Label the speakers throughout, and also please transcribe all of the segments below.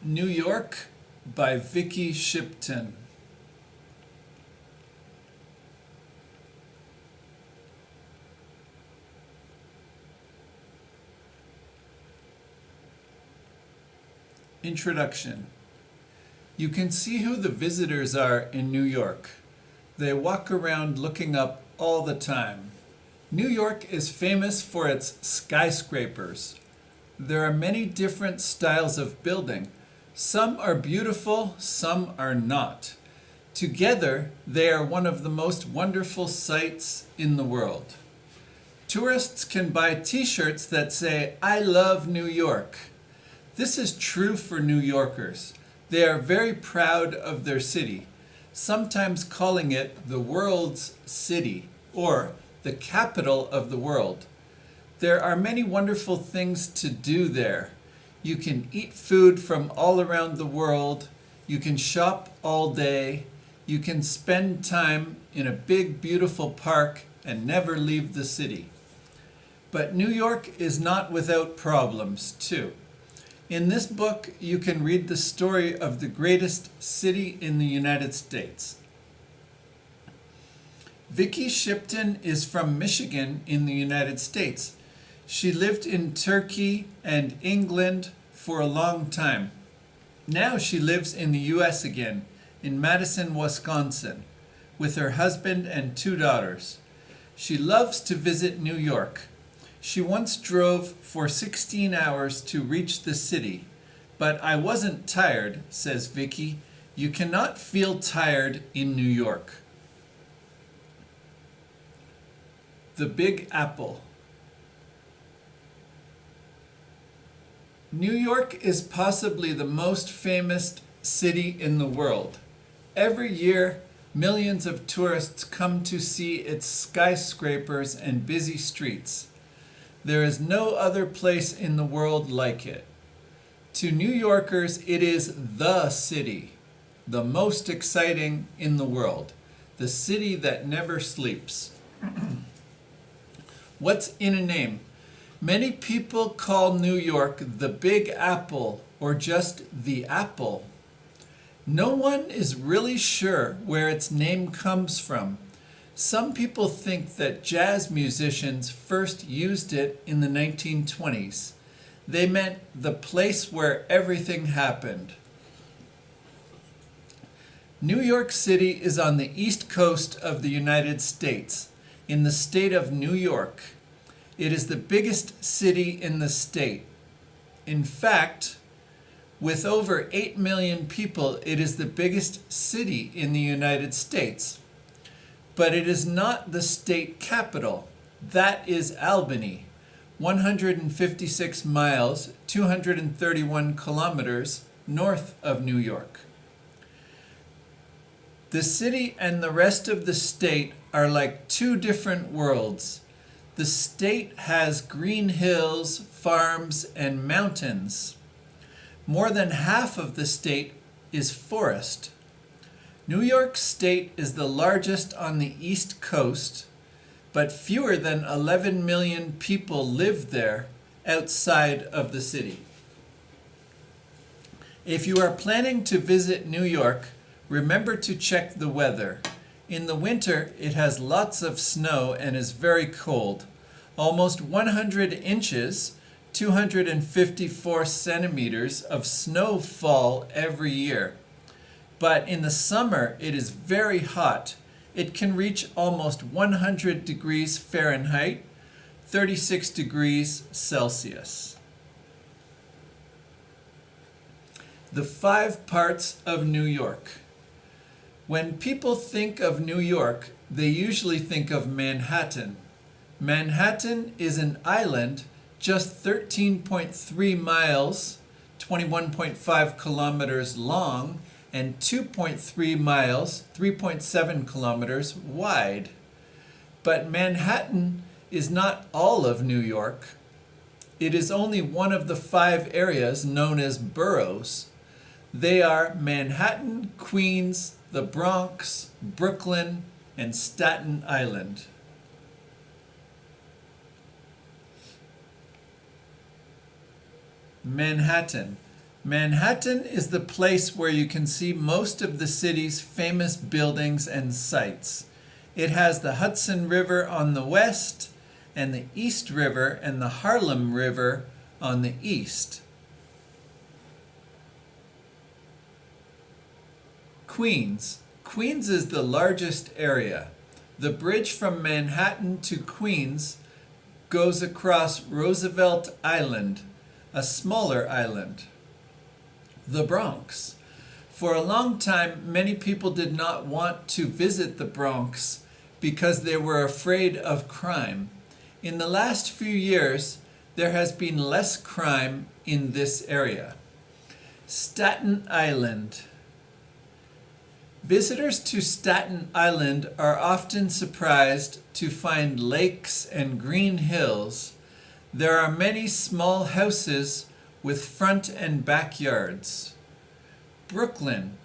Speaker 1: New York by Vicky Shipton. Introduction. You can see who the visitors are in New York. They walk around looking up all the time. New York is famous for its skyscrapers. There are many different styles of building. Some are beautiful, some are not. Together, they are one of the most wonderful sights in the world. Tourists can buy t-shirts that say, "I love New York." This is true for New Yorkers. They are very proud of their city, sometimes calling it the world's city or the capital of the world. There are many wonderful things to do there. You can eat food from all around the world. You can shop all day. You can spend time in a big, beautiful park and never leave the city. But New York is not without problems, too. In this book, you can read the story of the greatest city in the United States. Vicky Shipton is from Michigan in the United States. She lived in Turkey and England for a long time. Now she lives in the U.S. again, in Madison, Wisconsin, with her husband and 2 daughters. She loves to visit New York. She once drove for 16 hours to reach the city, but I wasn't tired, says Vicky. You cannot feel tired in New York. The Big Apple. New York is possibly the most famous city in the world. Every year, millions of tourists come to see its skyscrapers and busy streets. There is no other place in the world like it. To New Yorkers, it is the city, the most exciting in the world, the city that never sleeps. What's in a name? Many people call New York the Big Apple or just the Apple. No one is really sure where its name comes from. Some people think that jazz musicians first used it in the 1920s. They meant the place where everything happened. New York City is on the east coast of the United States, in the state of New York. It is the biggest city in the state. In fact, with over 8 million people, it is the biggest city in the United States. But it is not the state capital. That is Albany, 156 miles, 231 kilometers north of New York. The city and the rest of the state are like 2 different worlds. The state has green hills, farms, and mountains. More than half of the state is forest. New York State is the largest on the East Coast, but fewer than 11 million people live there outside of the city. If you are planning to visit New York, remember to check the weather. In the winter, it has lots of snow and is very cold. Almost 100 inches, 254 centimeters of snow fall every year. But in the summer, it is very hot. It can reach almost 100 degrees Fahrenheit, 36 degrees Celsius. The 5 parts of New York. When people think of New York, they usually think of Manhattan. Manhattan is an island just 13.3 miles, 21.5 kilometers long, and 2.3 miles, 3.7 kilometers wide. But Manhattan is not all of New York. It is only one of the 5 areas known as boroughs. They are Manhattan, Queens, the Bronx, Brooklyn, and Staten Island. Manhattan. Manhattan is the place where you can see most of the city's famous buildings and sites. It has the Hudson River on the west and the East River and the Harlem River on the east. Queens. Queens is the largest area. The bridge from Manhattan to Queens goes across Roosevelt Island, a smaller island. The Bronx. For a long time, many people did not want to visit the Bronx because they were afraid of crime. In the last few years, there has been less crime in this area. Staten Island. Visitors to Staten Island are often surprised to find lakes and green hills. There are many small houses with front and backyards. Brooklyn.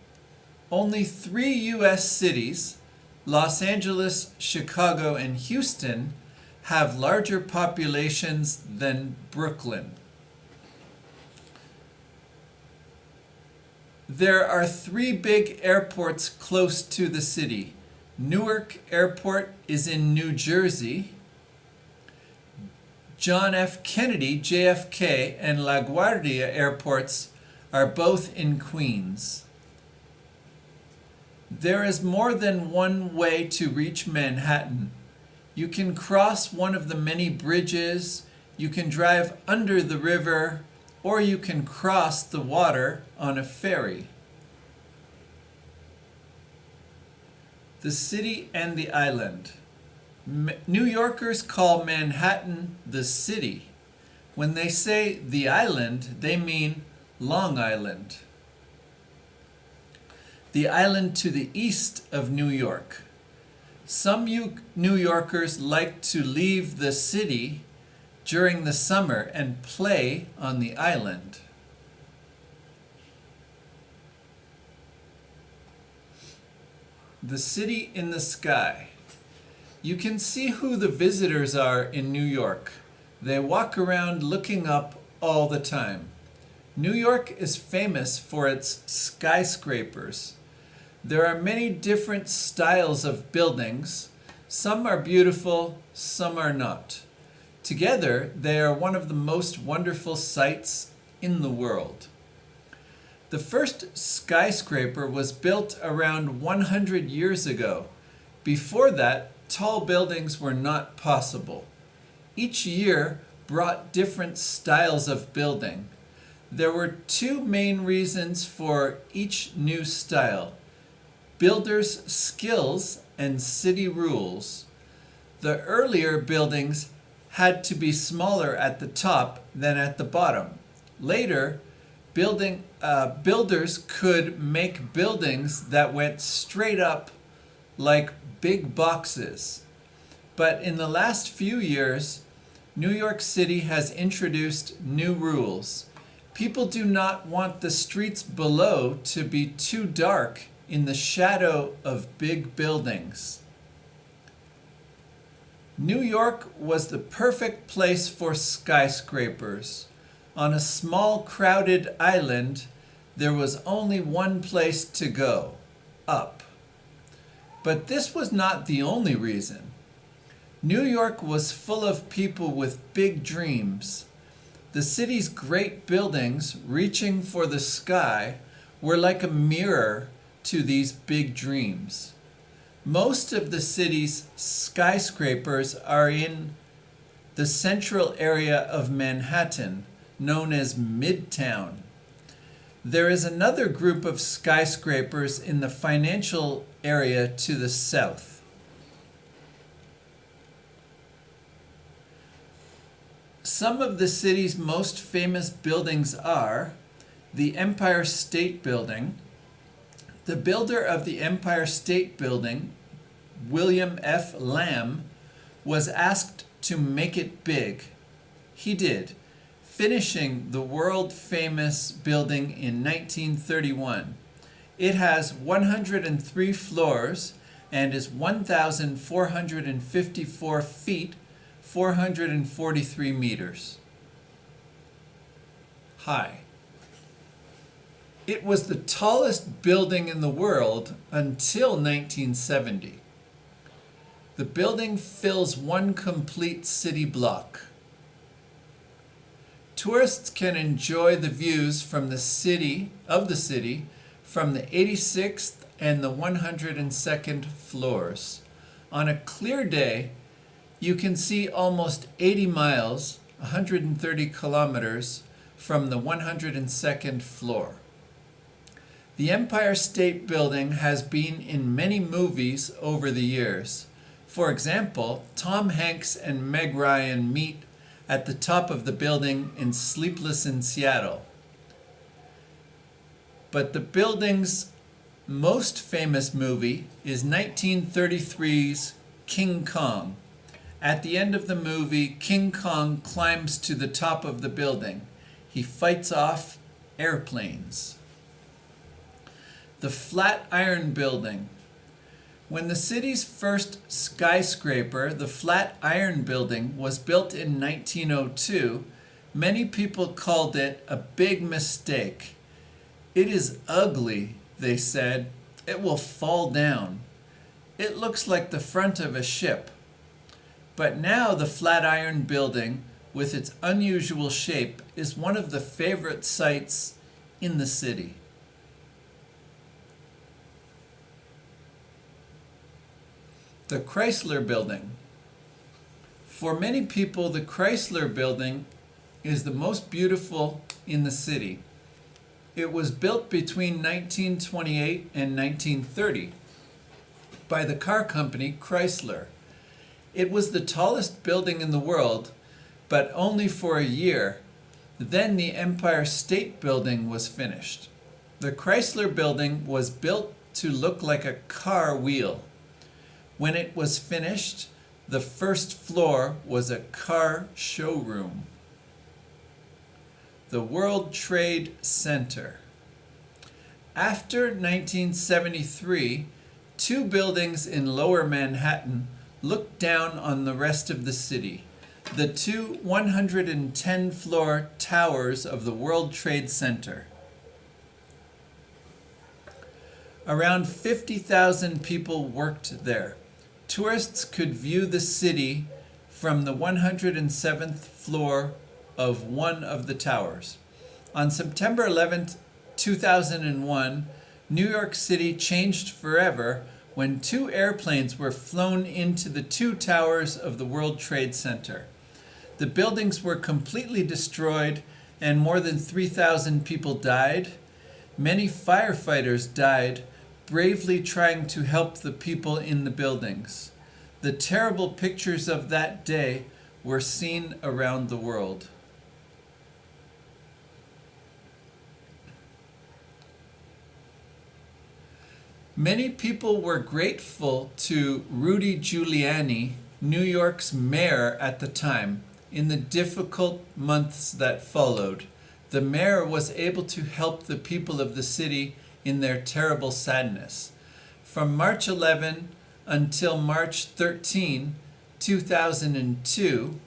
Speaker 1: Only 3 U.S. cities, Los Angeles, Chicago, and Houston, have larger populations than Brooklyn. There are 3 big airports close to the city. Newark Airport is in New Jersey. John F. Kennedy, JFK, and LaGuardia airports are both in Queens. There is more than one way to reach Manhattan. You can cross one of the many bridges, you can drive under the river, or you can cross the water on a ferry. The city and the island. New Yorkers call Manhattan the city. When they say the island, they mean Long Island. The island to the east of New York. Some New Yorkers like to leave the city during the summer and play on the island. The city in the sky. You can see who the visitors are in New York. They walk around looking up all the time. New York is famous for its skyscrapers. There are many different styles of buildings. Some are beautiful, some are not. Together, they are one of the most wonderful sights in the world. The first skyscraper was built around 100 years ago. Before that, tall buildings were not possible. Each year brought different styles of building. There were 2 main reasons for each new style: builders' skills and city rules. The earlier buildings had to be smaller at the top than at the bottom. Later, builders could make buildings that went straight up like big boxes. But in the last few years, New York City has introduced new rules. People do not want the streets below to be too dark in the shadow of big buildings. New York was the perfect place for skyscrapers. On a small, crowded island, there was only one place to go: up. But this was not the only reason. New York was full of people with big dreams. The city's great buildings, reaching for the sky, were like a mirror to these big dreams. Most of the city's skyscrapers are in the central area of Manhattan, known as Midtown. There is another group of skyscrapers in the financial area to the south. Some of the city's most famous buildings are the Empire State Building. The builder of the Empire State Building, William F. Lamb, was asked to make it big. He did, finishing the world-famous building in 1931. It has 103 floors and is 1,454 feet, 443 meters high. It was the tallest building in the world until 1970. The building fills one complete city block. Tourists can enjoy the views from the city from the 86th and the 102nd floors. On a clear day, you can see almost 80 miles, 130 kilometers, from the 102nd floor. The Empire State Building has been in many movies over the years. For example, Tom Hanks and Meg Ryan meet at the top of the building in Sleepless in Seattle. But the building's most famous movie is 1933's King Kong. At the end of the movie, King Kong climbs to the top of the building. He fights off airplanes. The Flatiron Building. When the city's first skyscraper, the Flatiron Building, was built in 1902, many people called it a big mistake. "It is ugly," they said. "It will fall down. It looks like the front of a ship." But now the Flatiron Building, with its unusual shape, is one of the favorite sights in the city. The Chrysler Building. For many people, the Chrysler Building is the most beautiful in the city. It was built between 1928 and 1930 by the car company Chrysler. It was the tallest building in the world, but only for a year. Then the Empire State Building was finished. The Chrysler Building was built to look like a car wheel. When it was finished, the first floor was a car showroom. The World Trade Center. After 1973, two buildings in Lower Manhattan looked down on the rest of the city. The two 110-floor towers of the World Trade Center. Around 50,000 people worked there. Tourists could view the city from the 107th floor of one of the towers. On September 11, 2001, New York City changed forever when two airplanes were flown into the two towers of the World Trade Center. The buildings were completely destroyed and more than 3,000 people died. Many firefighters died, bravely trying to help the people in the buildings. The terrible pictures of that day were seen around the world. Many people were grateful to Rudy Giuliani, New York's mayor at the time, in the difficult months that followed. The mayor was able to help the people of the city in their terrible sadness. From March 11 until March 13, 2002,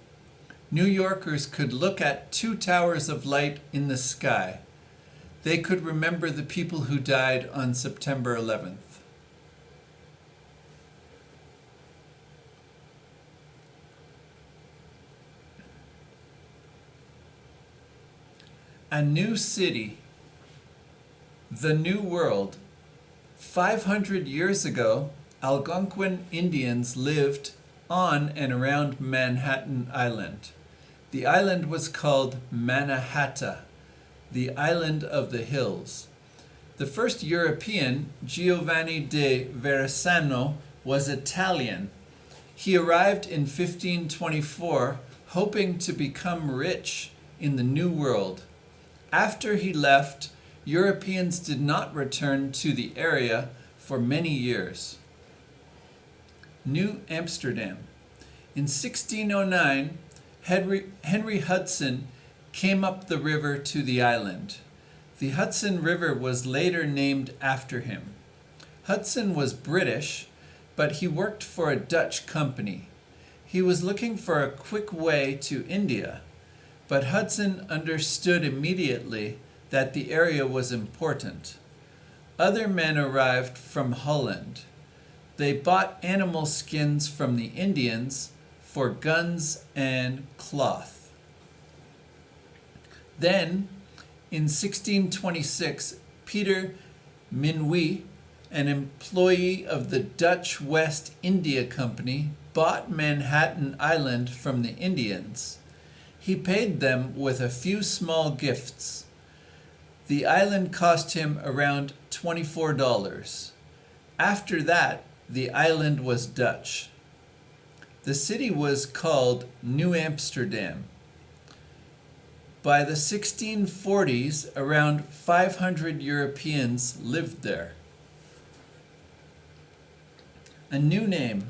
Speaker 1: New Yorkers could look at two towers of light in the sky. They could remember the people who died on September 11th. A new city. The New World. 500 years ago, Algonquin Indians lived on and around Manhattan Island. The island was called Mannahatta, the island of the hills. The first European, Giovanni de Verrazzano, was Italian. He arrived in 1524, hoping to become rich in the New World. After he left, Europeans did not return to the area for many years. New Amsterdam. In 1609, Henry Hudson came up the river to the island. The Hudson River was later named after him. Hudson was British, but he worked for a Dutch company. He was looking for a quick way to India, but Hudson understood immediately that the area was important. Other men arrived from Holland. They bought animal skins from the Indians for guns and cloth. Then, in 1626, Peter Minwe, an employee of the Dutch West India Company, bought Manhattan Island from the Indians. He paid them with a few small gifts. The island cost him around $24. After that, the island was Dutch. The city was called New Amsterdam. By the 1640s, around 500 Europeans lived there. A new name.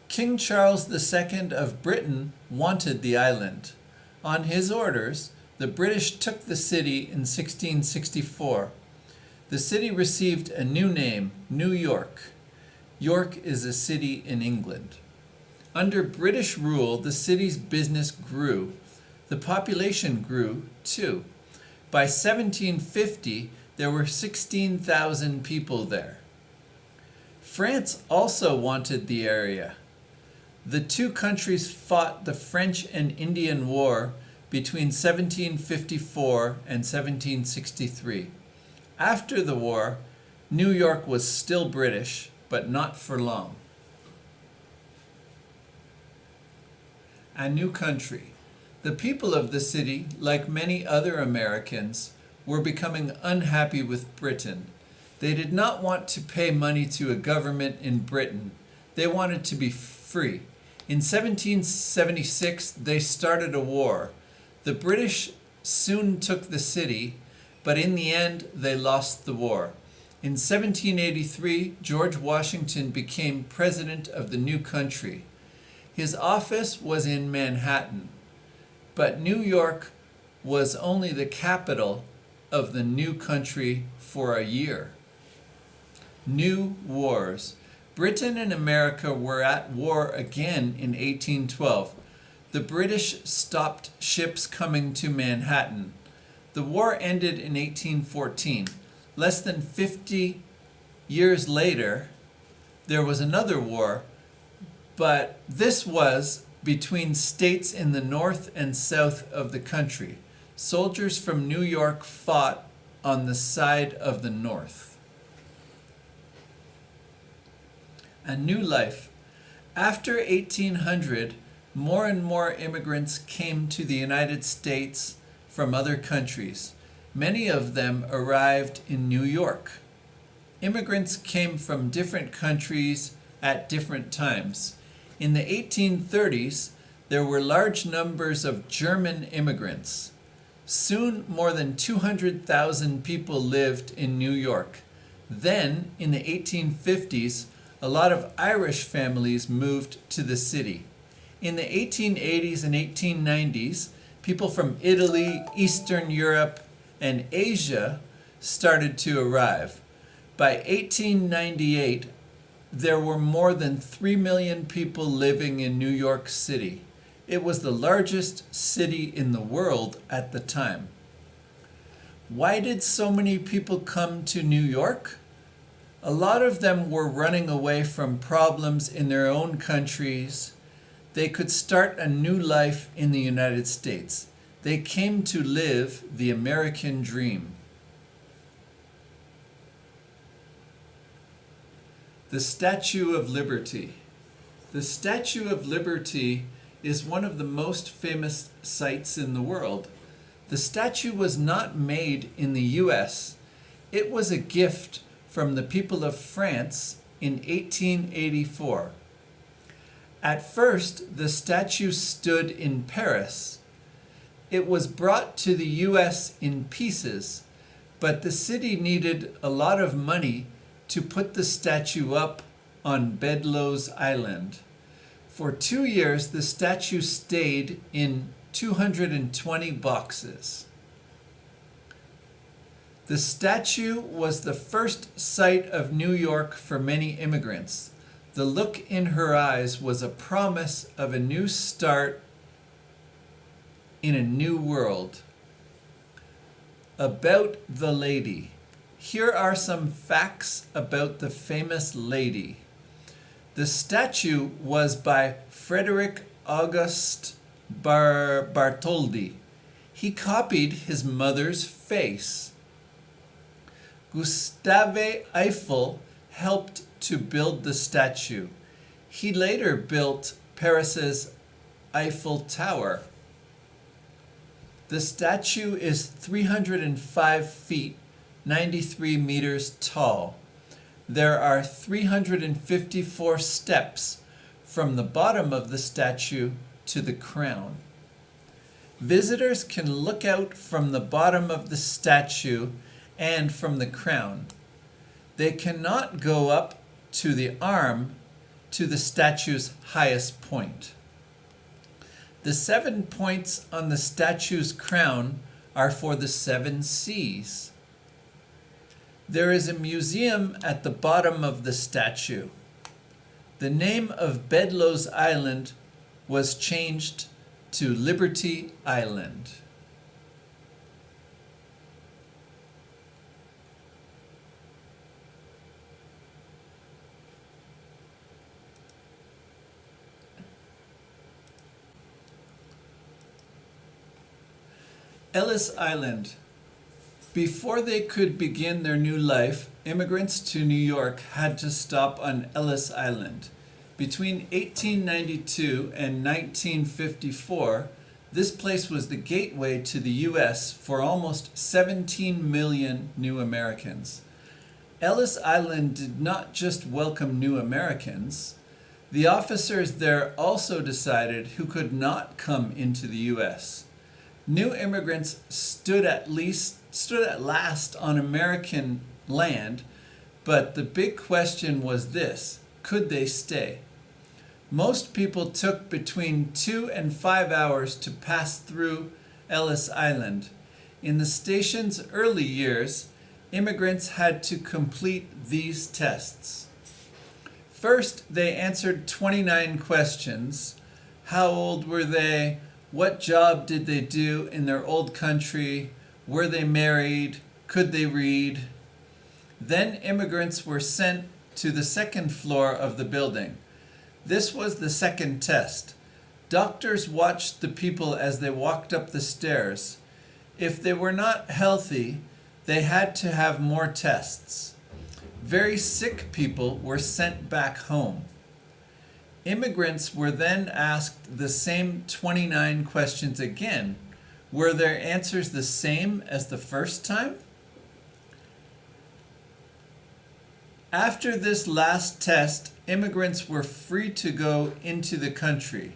Speaker 1: King Charles II of Britain wanted the island. On his orders, the British took the city in 1664. The city received a new name, New York. York is a city in England. Under British rule, the city's business grew. The population grew, too. By 1750, there were 16,000 people there. France also wanted the area. The two countries fought the French and Indian War between 1754 and 1763. After the war, New York was still British, but not for long. A new country. The people of the city, like many other Americans, were becoming unhappy with Britain. They did not want to pay money to a government in Britain. They wanted to be free. In 1776, they started a war. The British soon took the city, but in the end, they lost the war. In 1783, George Washington became president of the new country. His office was in Manhattan, but New York was only the capital of the new country for a year. New wars. Britain and America were at war again in 1812. The British stopped ships coming to Manhattan. The war ended in 1814. Less than 50 years later, there was another war, but this was between states in the north and south of the country. Soldiers from New York fought on the side of the north. A new life. After 1800, more and more immigrants came to the United States from other countries. Many of them arrived in New York. Immigrants came from different countries at different times. In the 1830s, there were large numbers of German immigrants. Soon, more than 200,000 people lived in New York. Then, in the 1850s, a lot of Irish families moved to the city. In the 1880s and 1890s, people from Italy, Eastern Europe, and Asia started to arrive. By 1898, there were more than 3 million people living in New York City. It was the largest city in the world at the time. Why did so many people come to New York? A lot of them were running away from problems in their own countries. They could start a new life in the United States. They came to live the American dream. The Statue of Liberty. The Statue of Liberty is one of the most famous sights in the world. The statue was not made in the US. It was a gift from the people of France in 1884. At first, the statue stood in Paris. It was brought to the US in pieces, but the city needed a lot of money to put the statue up on Belvedere Island. For 2 years, the statue stayed in 220 boxes. The statue was the first sight of New York for many immigrants. The look in her eyes was a promise of a new start in a new world. About the lady. Here are some facts about the famous lady. The statue was by Frederick August Bartholdi. He copied his mother's face. Gustave Eiffel helped to build the statue. He later built Paris's Eiffel Tower. The statue is 305 feet, 93 meters tall. There are 354 steps from the bottom of the statue to the crown. Visitors can look out from the bottom of the statue and from the crown. They cannot go up to the arm to the statue's highest point. The 7 points on the statue's crown are for the 7 seas. There is a museum at the bottom of the statue. The name of Bedloe's Island was changed to Liberty Island. Ellis Island. Before they could begin their new life, immigrants to New York had to stop on Ellis Island. Between 1892 and 1954, this place was the gateway to the U.S. for almost 17 million new Americans. Ellis Island did not just welcome new Americans. The officers there also decided who could not come into the U.S. New immigrants stood at last on American land, but the big question was this: could they stay? Most people took between 2 and 5 hours to pass through Ellis Island. In the station's early years, immigrants had to complete these tests. First, they answered 29 questions. How old were they? What job did they do in their old country? Were they married? Could they read? Then immigrants were sent to the second floor of the building. This was the second test. Doctors watched the people as they walked up the stairs. If they were not healthy, they had to have more tests. Very sick people were sent back home. Immigrants were then asked the same 29 questions again. Were their answers the same as the first time? After this last test, immigrants were free to go into the country.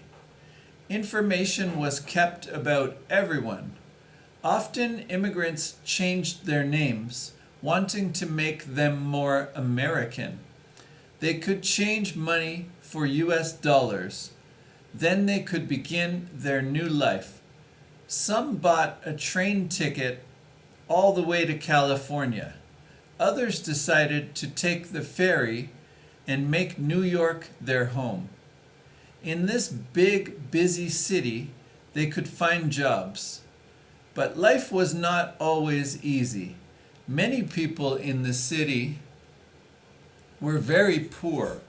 Speaker 1: Information was kept about everyone. Often immigrants changed their names, wanting to make them more American. They could change money for US dollars. Then they could begin their new life. Some bought a train ticket all the way to California. Others decided to take the ferry and make New York their home. In this big, busy city, they could find jobs. But life was not always easy. Many people in the city were very poor.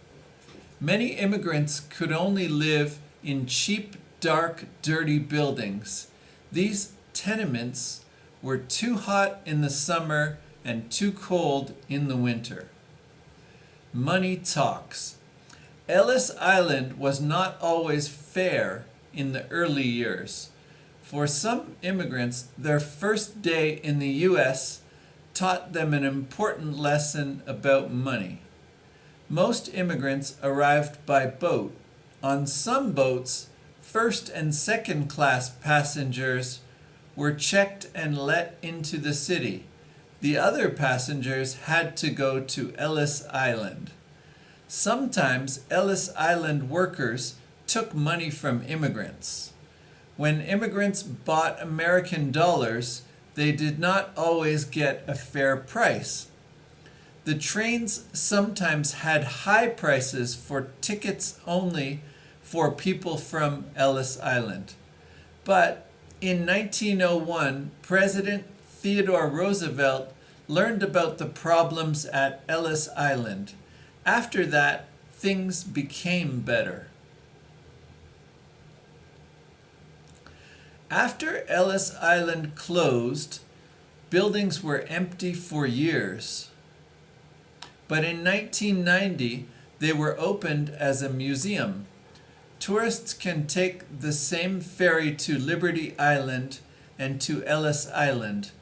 Speaker 1: Many immigrants could only live in cheap, dark, dirty buildings. These tenements were too hot in the summer and too cold in the winter. Money talks. Ellis Island was not always fair in the early years. For some immigrants, their first day in the U.S. taught them an important lesson about money. Most immigrants arrived by boat. On some boats, first and second class passengers were checked and let into the city. The other passengers had to go to Ellis Island. Sometimes Ellis Island workers took money from immigrants. When immigrants bought American dollars, they did not always get a fair price. The trains sometimes had high prices for tickets only for people from Ellis Island. But in 1901, President Theodore Roosevelt learned about the problems at Ellis Island. After that, things became better. After Ellis Island closed, buildings were empty for years. But in 1990, they were opened as a museum. Tourists can take the same ferry to Liberty Island and to Ellis Island.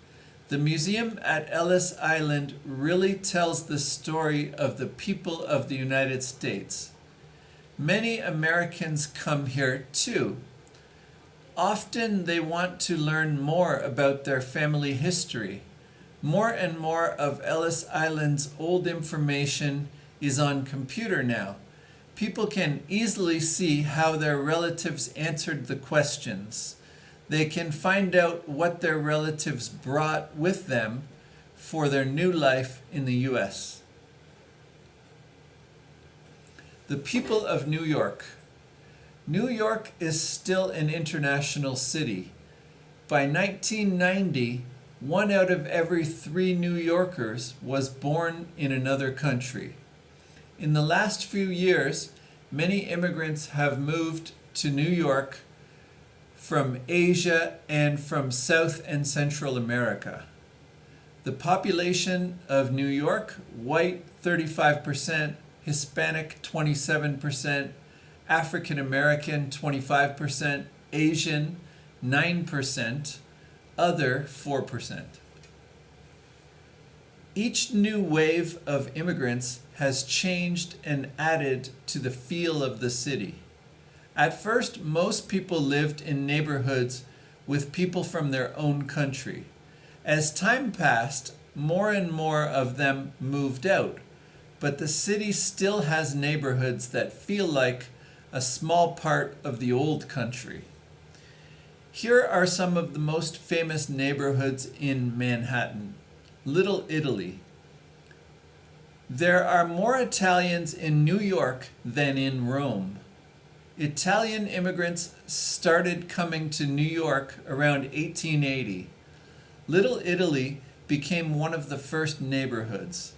Speaker 1: The museum at Ellis Island really tells the story of the people of the United States. Many Americans come here too. Often they want to learn more about their family history. More and more of Ellis Island's old information is on computer now. People can easily see how their relatives answered the questions. They can find out what their relatives brought with them for their new life in the U.S. The people of New York. New York is still an international city. By 1990, 1 out of every 3 New Yorkers was born in another country. In the last few years, many immigrants have moved to New York from Asia and from South and Central America. The population of New York, white 35%, Hispanic 27%, African American 25%, Asian 9%, other 4%. Each new wave of immigrants has changed and added to the feel of the city. At first, most people lived in neighborhoods with people from their own country. As time passed, more and more of them moved out, but the city still has neighborhoods that feel like a small part of the old country. Here are some of the most famous neighborhoods in Manhattan. Little Italy. There are more Italians in New York than in Rome. Italian immigrants started coming to New York around 1880. Little Italy became one of the first neighborhoods.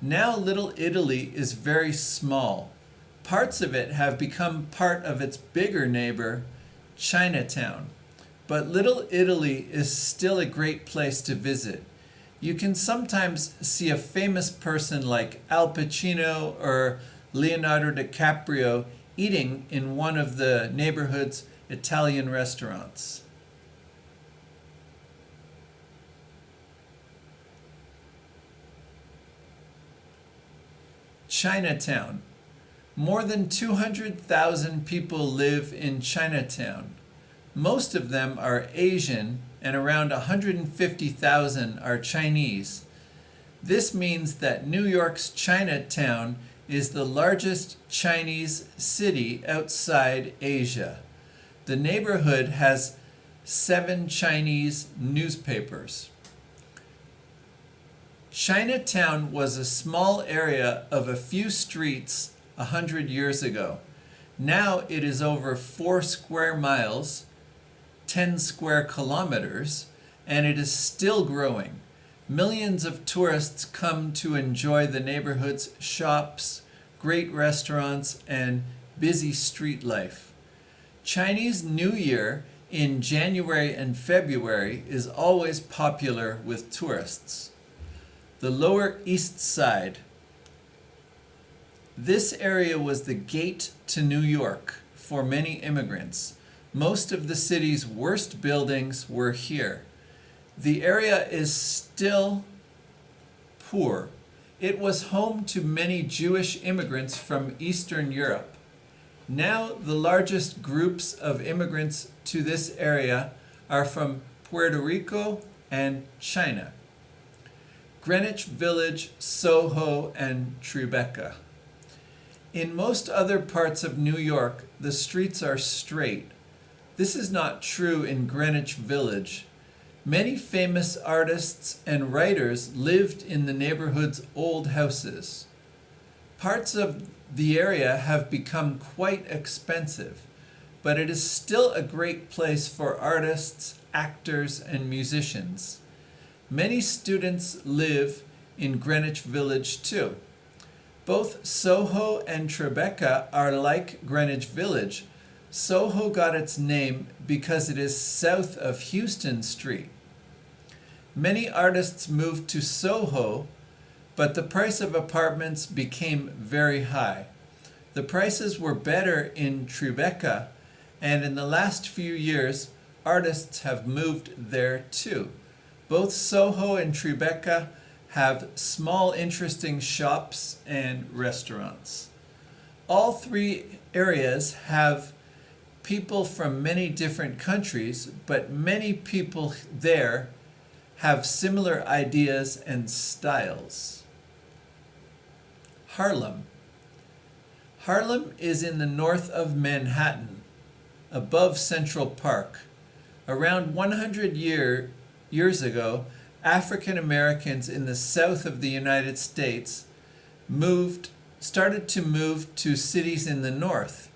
Speaker 1: Now Little Italy is very small. Parts of it have become part of its bigger neighbor, Chinatown. But Little Italy is still a great place to visit. You can sometimes see a famous person like Al Pacino or Leonardo DiCaprio eating in one of the neighborhood's Italian restaurants. Chinatown. More than 200,000 people live in Chinatown. Most of them are Asian and around 150,000 are Chinese. This means that New York's Chinatown is the largest Chinese city outside Asia. The neighborhood has 7 Chinese newspapers. Chinatown was a small area of a few streets 100 years ago. Now it is over 4 square miles, 10 square kilometers, and it is still growing. Millions of tourists come to enjoy the neighborhood's shops, great restaurants, and busy street life. Chinese New Year in January and February is always popular with tourists. The Lower East Side. This area was the gate to New York for many immigrants. Most of the city's worst buildings were here. The area is still poor. It was home to many Jewish immigrants from Eastern Europe. Now the largest groups of immigrants to this area are from Puerto Rico and China. Greenwich Village, Soho, and Tribeca. In most other parts of New York, the streets are straight. This is not true in Greenwich Village. Many famous artists and writers lived in the neighborhood's old houses. Parts of the area have become quite expensive, but it is still a great place for artists, actors, and musicians. Many students live in Greenwich Village too. Both Soho and Tribeca are like Greenwich Village. Soho got its name because it is south of Houston Street. Many artists moved to Soho, but the price of apartments became very high. The prices were better in Tribeca, and in the last few years, artists have moved there too. Both Soho and Tribeca have small, interesting shops and restaurants. All three areas have people from many different countries, but many people there have similar ideas and styles. Harlem. Harlem is in the north of Manhattan, above Central Park. Around 100 years ago, African Americans in the south of the United States started to move to cities in the north.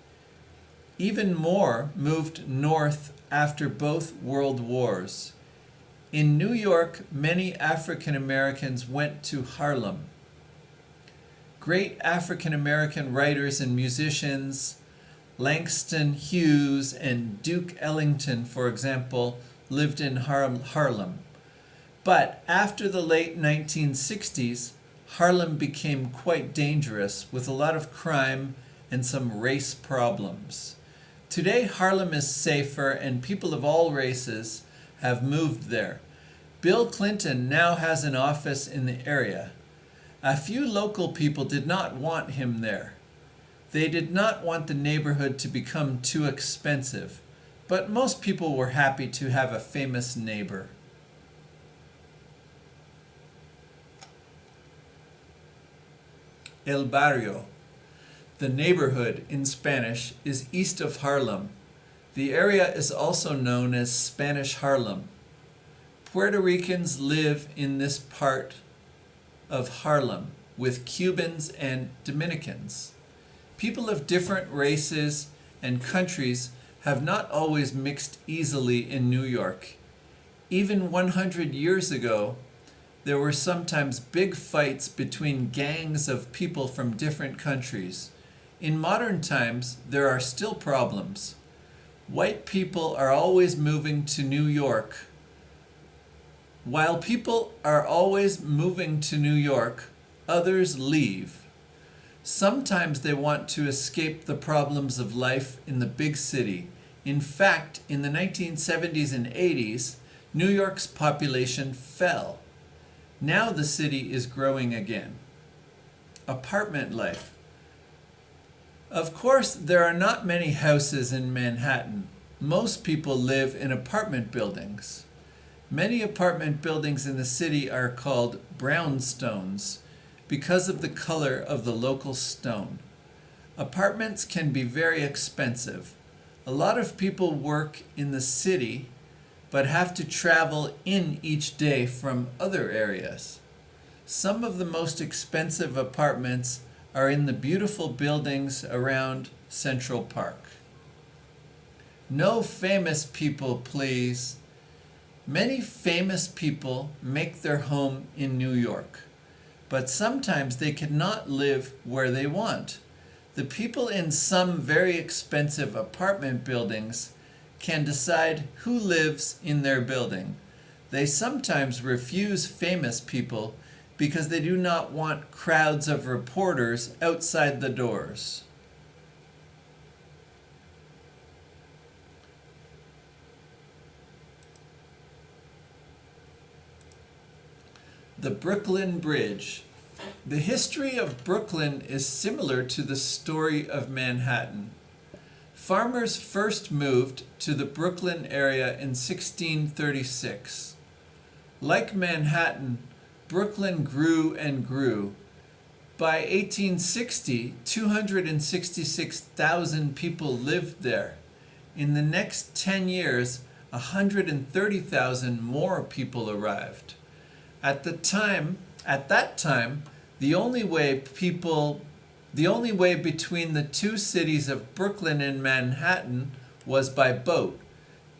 Speaker 1: Even more moved north after both world wars. In New York, many African Americans went to Harlem. Great African American writers and musicians, Langston Hughes and Duke Ellington, for example, lived in Harlem. But after the late 1960s, Harlem became quite dangerous with a lot of crime and some race problems. Today, Harlem is safer and people of all races have moved there. Bill Clinton now has an office in the area. A few local people did not want him there. They did not want the neighborhood to become too expensive, but most people were happy to have a famous neighbor. El Barrio. The neighborhood in Spanish is east of Harlem. The area is also known as Spanish Harlem. Puerto Ricans live in this part of Harlem with Cubans and Dominicans. People of different races and countries have not always mixed easily in New York. Even 100 years ago, there were sometimes big fights between gangs of people from different countries. In modern times, there are still problems. White people are always moving to New York. While people are always moving to New York, others leave. Sometimes they want to escape the problems of life in the big city. In fact, in the 1970s and 80s, New York's population fell. Now the city is growing again. Apartment life. Of course, there are not many houses in Manhattan. Most people live in apartment buildings. Many apartment buildings in the city are called brownstones because of the color of the local stone. Apartments can be very expensive. A lot of people work in the city but have to travel in each day from other areas. Some of the most expensive apartments are in the beautiful buildings around Central Park. No famous people, please. Many famous people make their home in New York, but sometimes they cannot live where they want. The people in some very expensive apartment buildings can decide who lives in their building. They sometimes refuse famous people because they do not want crowds of reporters outside the doors. The Brooklyn Bridge. The history of Brooklyn is similar to the story of Manhattan. Farmers first moved to the Brooklyn area in 1636. Like Manhattan, Brooklyn grew and grew. By 1860, 266,000 people lived there. In the next 10 years, 130,000 more people arrived. At that time, the only way between the two cities of Brooklyn and Manhattan was by boat.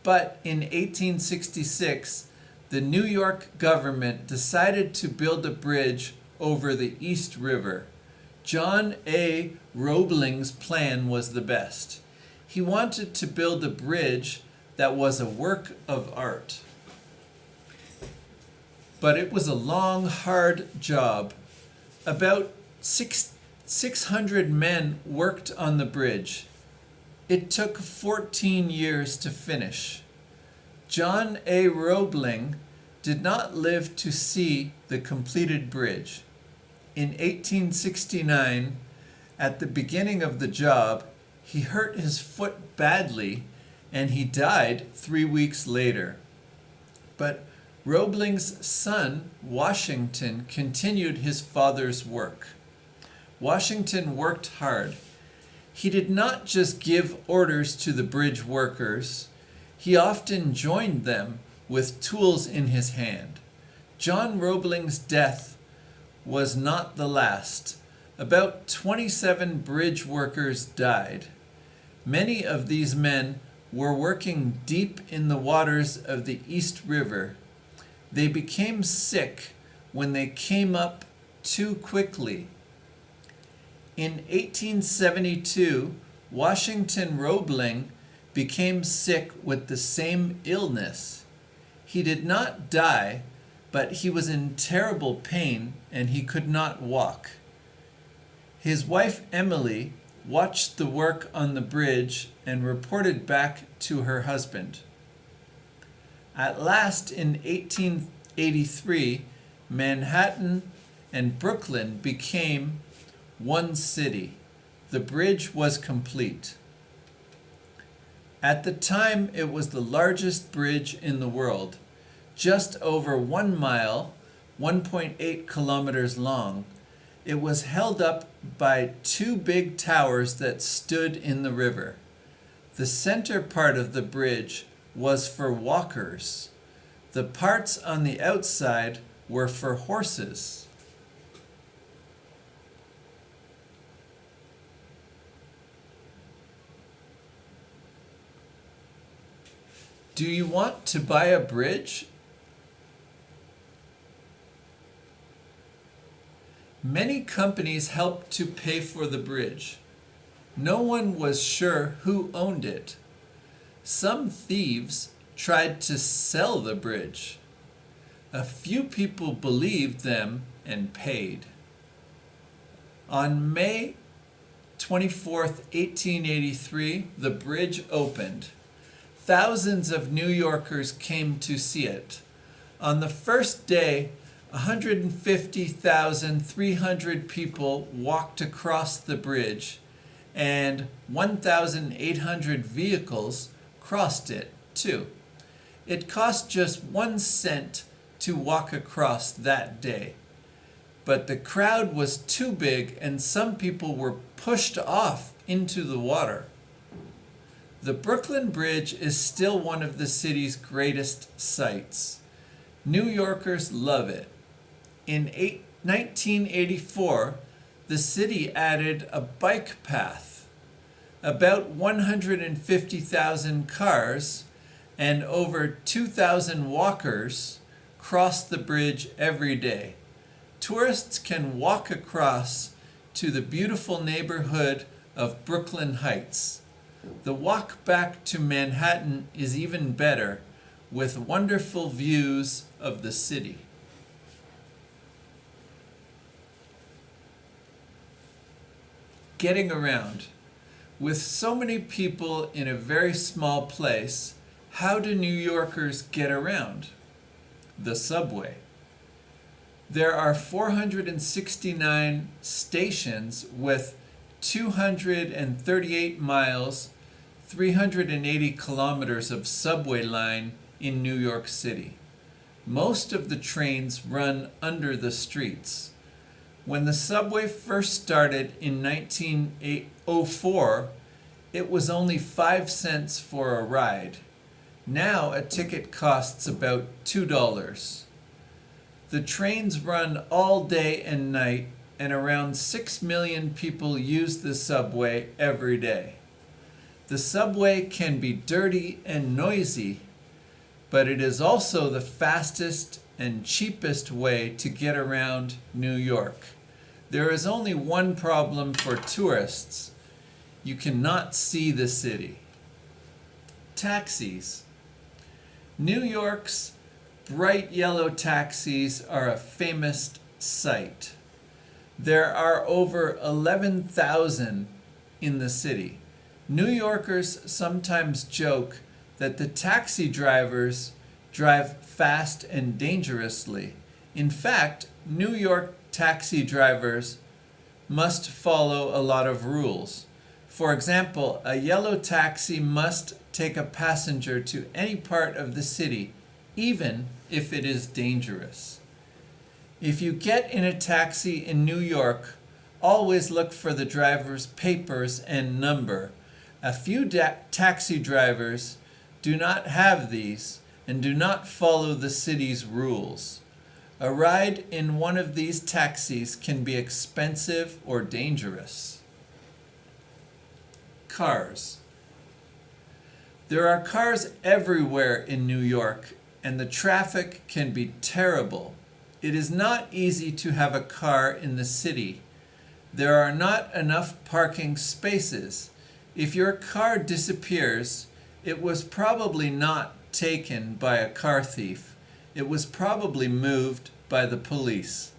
Speaker 1: But in 1866, the New York government decided to build a bridge over the East River. John A. Roebling's plan was the best. He wanted to build a bridge that was a work of art. But it was a long, hard job. About 600 men worked on the bridge. It took 14 years to finish. John A. Roebling did not live to see the completed bridge. In 1869, at the beginning of the job, he hurt his foot badly and he died 3 weeks later. But Roebling's son, Washington, continued his father's work. Washington worked hard. He did not just give orders to the bridge workers. He often joined them with tools in his hand. John Roebling's death was not the last. About 27 bridge workers died. Many of these men were working deep in the waters of the East River. They became sick when they came up too quickly. In 1872, Washington Roebling became sick with the same illness. He did not die, but he was in terrible pain and he could not walk. His wife Emily watched the work on the bridge and reported back to her husband. At last, in 1883, Manhattan and Brooklyn became one city. The bridge was complete. At the time, it was the largest bridge in the world, just over 1 mile, 1.8 kilometers long. It was held up by 2 big towers that stood in the river. The center part of the bridge was for walkers. The parts on the outside were for horses. Do you want to buy a bridge? Many companies helped to pay for the bridge. No one was sure who owned it. Some thieves tried to sell the bridge. A few people believed them and paid. On May 24th, 1883, the bridge opened. Thousands of New Yorkers came to see it. On the first day, 150,300 people walked across the bridge, and 1,800 vehicles crossed it too. It cost just 1 cent to walk across that day. But the crowd was too big and some people were pushed off into the water. The Brooklyn Bridge is still one of the city's greatest sights. New Yorkers love it. In 1984, the city added a bike path. About 150,000 cars and over 2,000 walkers cross the bridge every day. Tourists can walk across to the beautiful neighborhood of Brooklyn Heights. The walk back to Manhattan is even better, with wonderful views of the city. Getting around. With so many people in a very small place, how do New Yorkers get around? The subway. There are 469 stations with 238 miles, 380 kilometers of subway line in New York City. Most of the trains run under the streets. When the subway first started in 1904, it was only 5 cents for a ride. Now a ticket costs about $2. The trains run all day and night, and around 6 million people use the subway every day. The subway can be dirty and noisy. but it is also the fastest and cheapest way to get around New York. There is only one problem for tourists. You cannot see the city. Taxis. New York's bright yellow taxis are a famous sight. There are over 11,000 in the city. New Yorkers sometimes joke that the taxi drivers drive fast and dangerously. In fact, New York taxi drivers must follow a lot of rules. For example, a yellow taxi must take a passenger to any part of the city, even if it is dangerous. If you get in a taxi in New York, always look for the driver's papers and number. A few taxi drivers do not have these and do not follow the city's rules. A ride in one of these taxis can be expensive or dangerous. Cars. There are cars everywhere in New York, and the traffic can be terrible. It is not easy to have a car in the city. There are not enough parking spaces. If your car disappears, it was probably not taken by a car thief. It was probably moved by the police.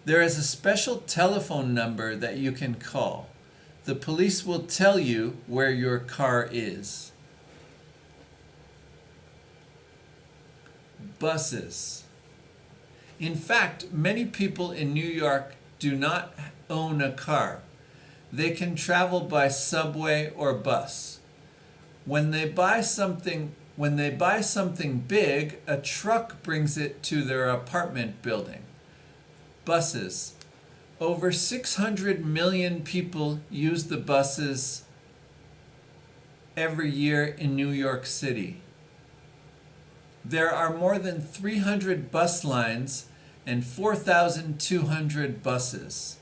Speaker 1: There is a special telephone number that you can call. The police will tell you where your car is. Buses. In fact, many people in New York do not own a car. They can travel by subway or bus. When they buy something big, a truck brings it to their apartment building. Buses. Over 600 million people use the buses every year in New York City. There are more than 300 bus lines and 4,200 buses.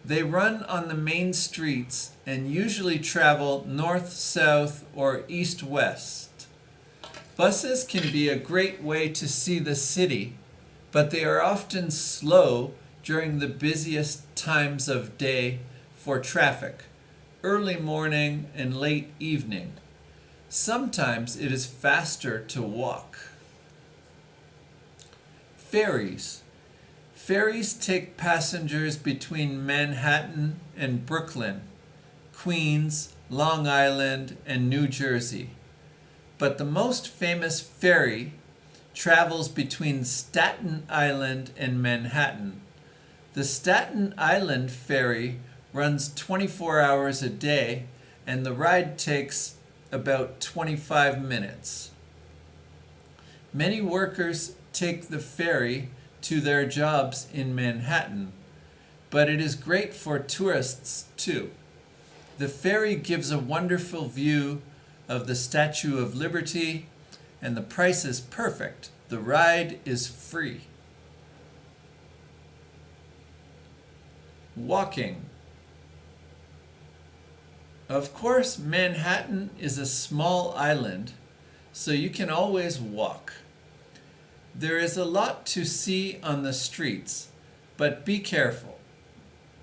Speaker 1: They run on the main streets and usually travel north, south, or east-west. Buses can be a great way to see the city, but they are often slow during the busiest times of day for traffic, early morning and late evening. Sometimes it is faster to walk. Ferries. Ferries take passengers between Manhattan and Brooklyn, Queens, Long Island, and New Jersey. But the most famous ferry travels between Staten Island and Manhattan. The Staten Island ferry runs 24 hours a day, and the ride takes about 25 minutes. Many workers take the ferry to their jobs in Manhattan, but it is great for tourists too. The ferry gives a wonderful view of the Statue of Liberty, and the price is perfect. The ride is free. Walking. Of course, Manhattan is a small island, so you can always walk. There is a lot to see on the streets, but be careful.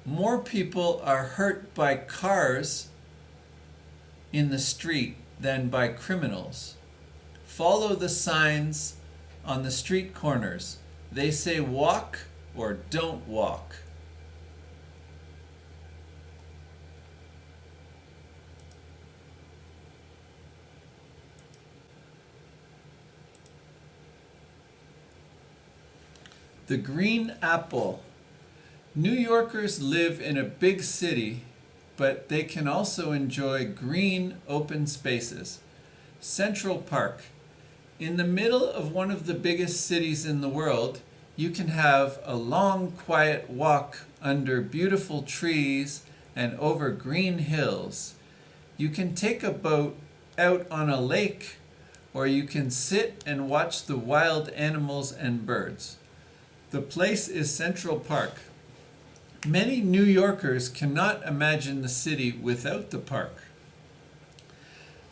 Speaker 1: More people are hurt by cars in the street than by criminals. Follow the signs on the street corners. They say walk or don't walk. The green apple. New Yorkers live in a big city, but they can also enjoy green open spaces. Central Park. In the middle of one of the biggest cities in the world, you can have a long, quiet walk under beautiful trees and over green hills. You can take a boat out on a lake, or you can sit and watch the wild animals and birds. The place is Central Park. Many New Yorkers cannot imagine the city without the park.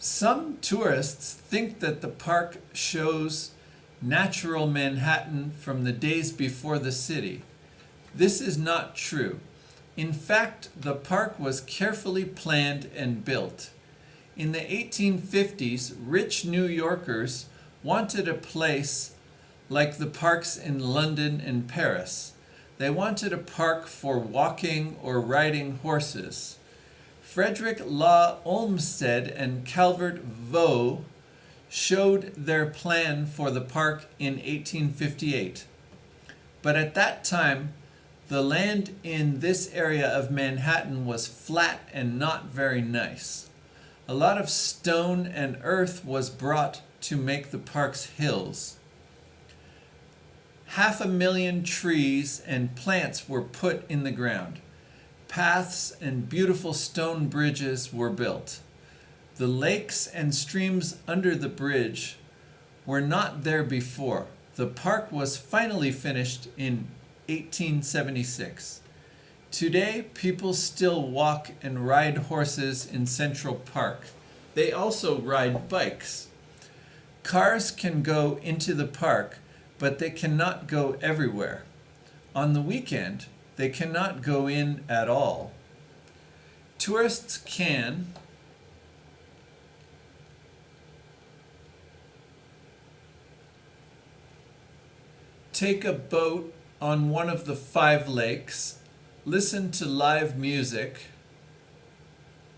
Speaker 1: Some tourists think that the park shows natural Manhattan from the days before the city. This is not true. In fact, the park was carefully planned and built. In the 1850s, rich New Yorkers wanted a place like the parks in London and Paris. They wanted a park for walking or riding horses. Frederick Law Olmsted and Calvert Vaux showed their plan for the park in 1858. But at that time, the land in this area of Manhattan was flat and not very nice. A lot of stone and earth was brought to make the park's hills. 500,000 trees and plants were put in the ground. Paths and beautiful stone bridges were built. The lakes and streams under the bridge were not there before. The park was finally finished in 1876. Today, people still walk and ride horses in Central Park. They also ride bikes. Cars can go into the park, but they cannot go everywhere. On the weekend, they cannot go in at all. Tourists can take a boat on one of the 5 lakes, listen to live music.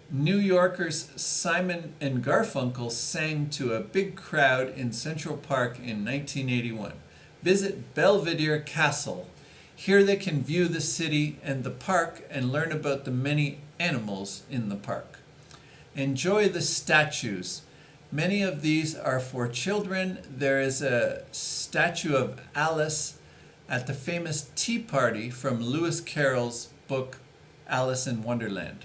Speaker 1: New Yorkers Simon and Garfunkel sang to a big crowd in Central Park in 1981. Visit Belvedere Castle. Here they can view the city and the park and learn about the many animals in the park. Enjoy the statues. Many of these are for children. There is a statue of Alice at the famous tea party from Lewis Carroll's book Alice in Wonderland.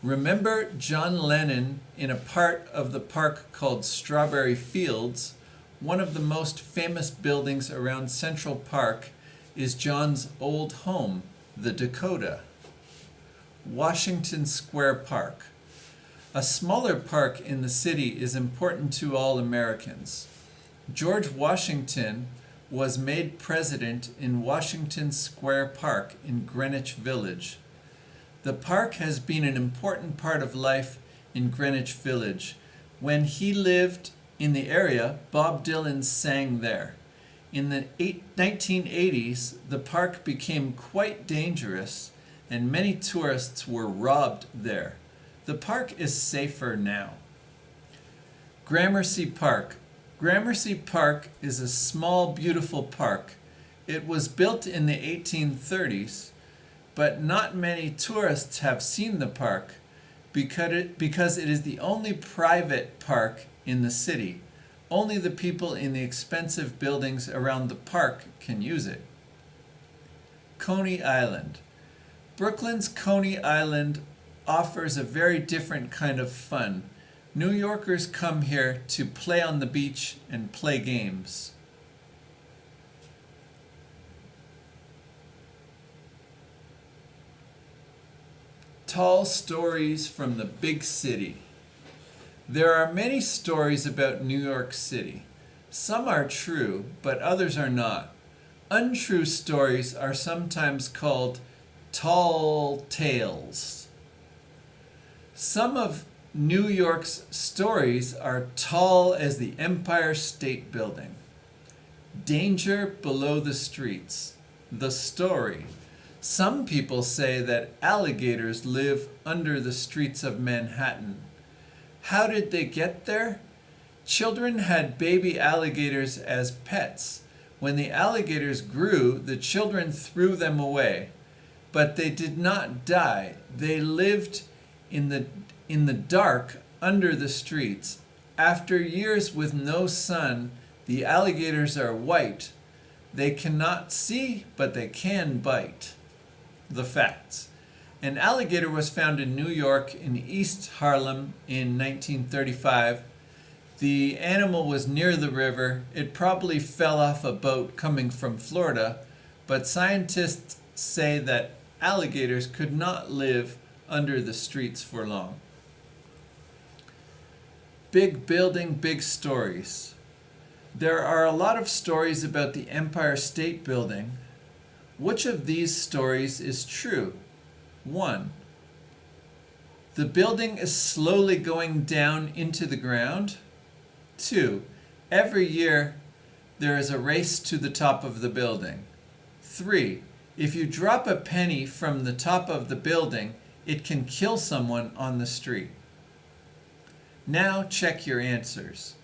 Speaker 1: Remember John Lennon in a part of the park called Strawberry Fields? One of the most famous buildings around Central Park is John's old home, the Dakota. Washington Square Park. A smaller park in the city is important to all Americans. George Washington was made president in Washington Square Park in Greenwich Village. The park has been an important part of life in Greenwich Village. When he lived in the area, Bob Dylan sang there. In the 1980s, the park became quite dangerous and many tourists were robbed there. The park is safer now. Gramercy Park. Gramercy Park is a small, beautiful park. It was built in the 1830s, but not many tourists have seen the park because it is the only private park in the city. Only the people in the expensive buildings around the park can use it. Coney Island. Brooklyn's Coney Island offers a very different kind of fun. New Yorkers come here to play on the beach and play games. Tall stories from the big city. There are many stories about New York City. Some are true, but others are not. Untrue stories are sometimes called tall tales. Some of New York's stories are tall as the Empire State Building. Danger below the streets. The story. Some people say that alligators live under the streets of Manhattan. How did they get there? Children had baby alligators as pets. When the alligators grew, the children threw them away. But they did not die. They lived in the dark under the streets. After years with no sun, the alligators are white. They cannot see, but they can bite. The facts. An alligator was found in New York in East Harlem in 1935. The animal was near the river. It probably fell off a boat coming from Florida, but scientists say that alligators could not live under the streets for long. Big building, big stories. There are a lot of stories about the Empire State Building. Which of these stories is true? 1. The building is slowly going down into the ground. 2. Every year there is a race to the top of the building. 3. If you drop a penny from the top of the building, it can kill someone on the street. Now check your answers.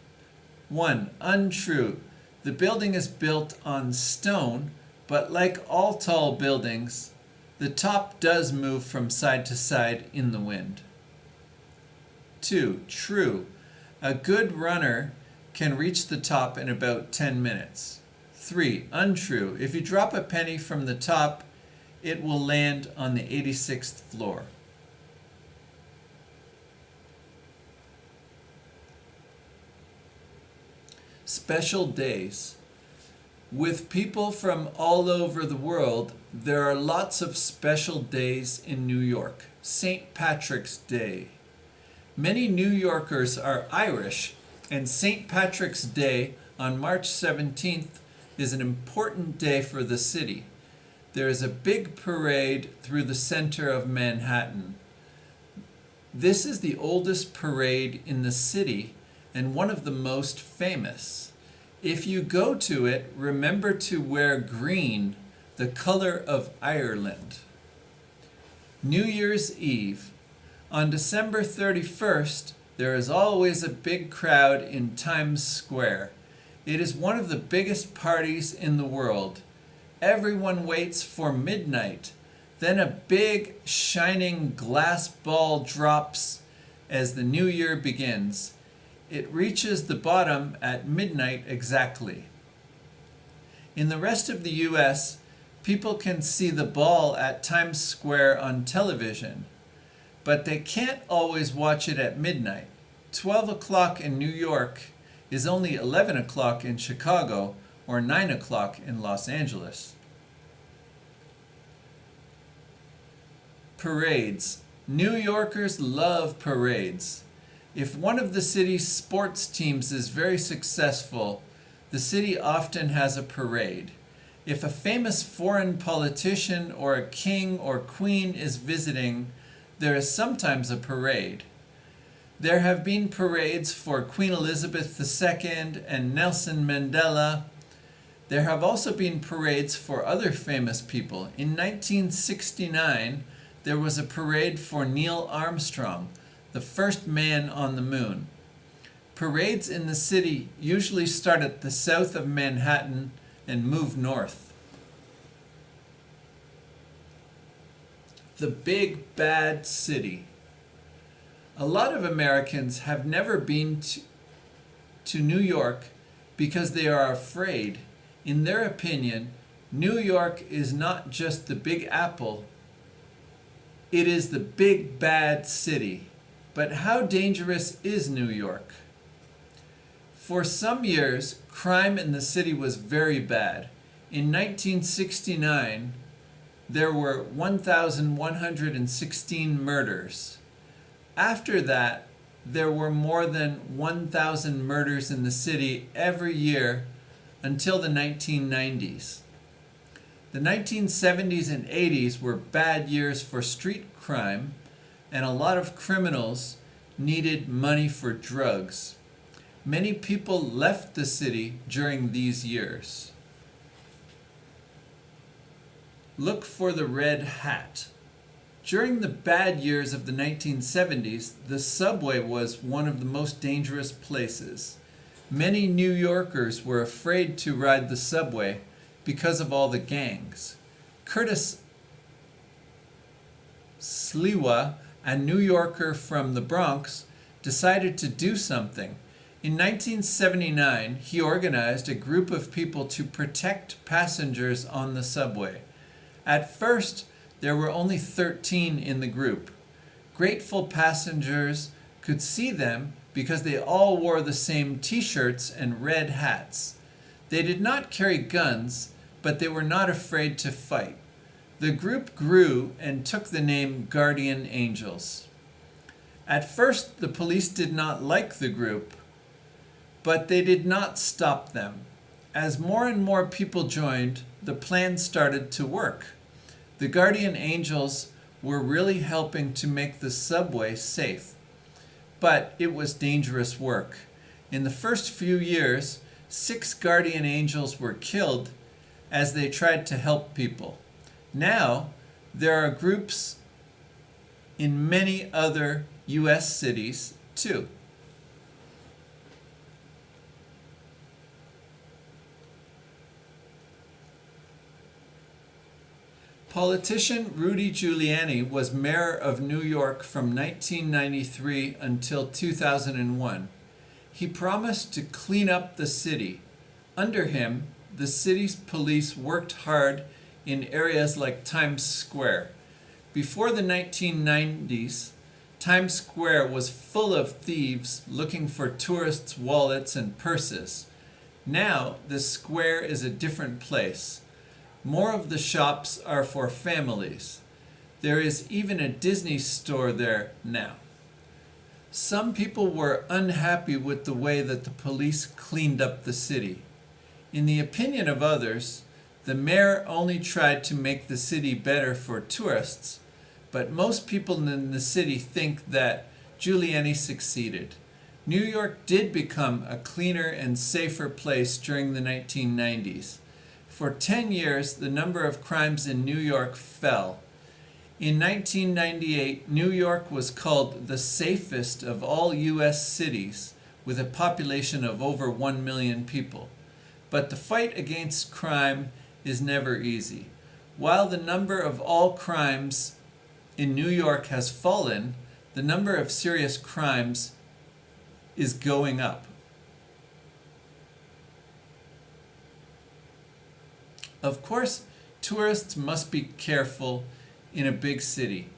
Speaker 1: 1. Untrue. The building is built on stone, but like all tall buildings, the top does move from side to side in the wind. 2. True. A good runner can reach the top in about 10 minutes. 3. Untrue. If you drop a penny from the top, it will land on the 86th floor. Special days. With people from all over the world, there are lots of special days in New York. St. Patrick's Day. Many New Yorkers are Irish, and St. Patrick's Day on March 17th is an important day for the city. There is a big parade through the center of Manhattan. This is the oldest parade in the city and one of the most famous. If you go to it, remember to wear green, the color of Ireland. New Year's Eve. On December 31st, there is always a big crowd in Times Square. It is one of the biggest parties in the world. Everyone waits for midnight. Then a big, shining glass ball drops as the new year begins. It reaches the bottom at midnight exactly. In the rest of the US, people can see the ball at Times Square on television, but they can't always watch it at midnight. 12 o'clock in New York is only 11 o'clock in Chicago or 9 o'clock in Los Angeles. Parades. New Yorkers love parades. If one of the city's sports teams is very successful, the city often has a parade. If a famous foreign politician or a king or queen is visiting, there is sometimes a parade. There have been parades for Queen Elizabeth II and Nelson Mandela. There have also been parades for other famous people. In 1969, there was a parade for Neil Armstrong, the first man on the moon. Parades in the city usually start at the south of Manhattan and move north. The big bad city. A lot of Americans have never been to New York because they are afraid. In their opinion, New York is not just the Big Apple, it is the big bad city. But how dangerous is New York? For some years, crime in the city was very bad. In 1969, there were 1,116 murders. After that, there were more than 1,000 murders in the city every year until the 1990s. The 1970s and 80s were bad years for street crime, and a lot of criminals needed money for drugs. Many people left the city during these years. Look for the red hat. During the bad years of the 1970s, the subway was one of the most dangerous places. Many New Yorkers were afraid to ride the subway because of all the gangs. Curtis Sliwa, a New Yorker from the Bronx, decided to do something. In 1979, he organized a group of people to protect passengers on the subway. At first, there were only 13 in the group. Grateful passengers could see them because they all wore the same t-shirts and red hats. They did not carry guns, but they were not afraid to fight. The group grew and took the name Guardian Angels. At first, the police did not like the group, but they did not stop them. As more and more people joined, the plan started to work. The guardian angels were really helping to make the subway safe. But it was dangerous work. In the first few years, 6 guardian angels were killed as they tried to help people. Now, there are groups in many other U.S. cities too. Politician Rudy Giuliani was mayor of New York from 1993 until 2001. He promised to clean up the city. Under him, the city's police worked hard in areas like Times Square. Before the 1990s, Times Square was full of thieves looking for tourists' wallets and purses. Now, the square is a different place. More of the shops are for families. There is even a Disney store there now. Some people were unhappy with the way that the police cleaned up the city. In the opinion of others, the mayor only tried to make the city better for tourists, but most people in the city think that Giuliani succeeded. New York did become a cleaner and safer place during the 1990s. For 10 years, the number of crimes in New York fell. In 1998, New York was called the safest of all U.S. cities, with a population of over 1 million people. But the fight against crime is never easy. While the number of all crimes in New York has fallen, the number of serious crimes is going up. Of course, tourists must be careful in a big city.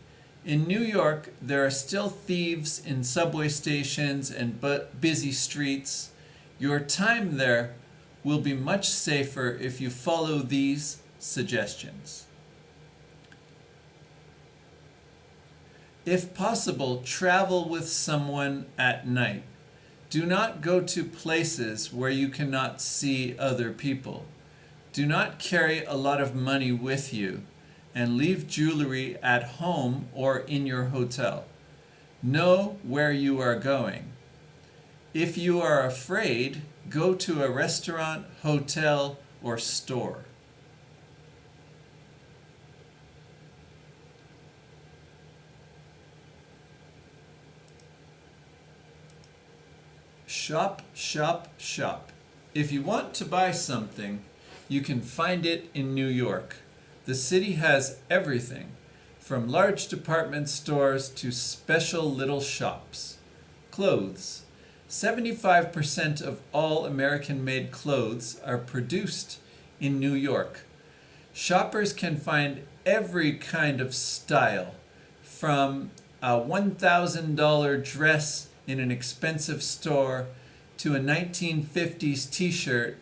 Speaker 1: In New York, there are still thieves in subway stations and busy streets. Your time there will be much safer if you follow these suggestions. If possible, travel with someone at night. Do not go to places where you cannot see other people. Do not carry a lot of money with you, and leave jewelry at home or in your hotel. Know where you are going. If you are afraid, go to a restaurant, hotel, or store. Shop, shop, shop. If you want to buy something, you can find it in New York. The city has everything, from large department stores to special little shops. Clothes. 75% of all American-made clothes are produced in New York. Shoppers can find every kind of style, from a $1,000 dress in an expensive store to a 1950s t-shirt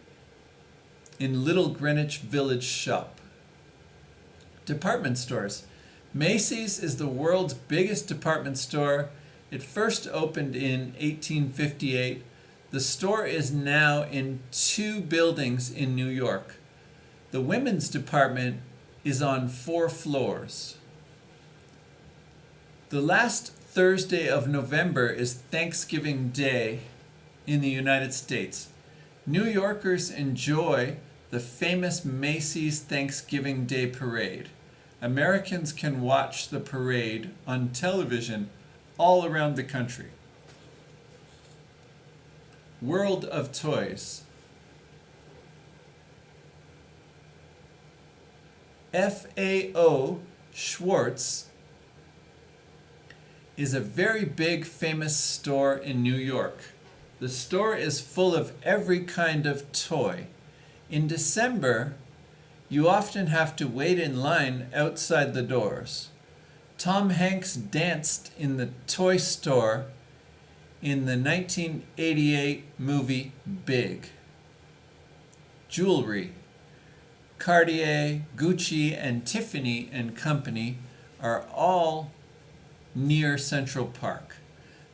Speaker 1: in Little Greenwich Village shop. Department stores. Macy's is the world's biggest department store. It first opened in 1858. The store is now in 2 buildings in New York. The women's department is on 4 floors. The last Thursday of November is Thanksgiving Day in the United States. New Yorkers enjoy the famous Macy's Thanksgiving Day Parade. Americans can watch the parade on television all around the country. World of Toys. FAO Schwartz is a very big, famous store in New York. The store is full of every kind of toy. In December, you often have to wait in line outside the doors. Tom Hanks danced in the toy store in the 1988 movie Big. Jewelry. Cartier, Gucci, and Tiffany & Company are all near Central Park.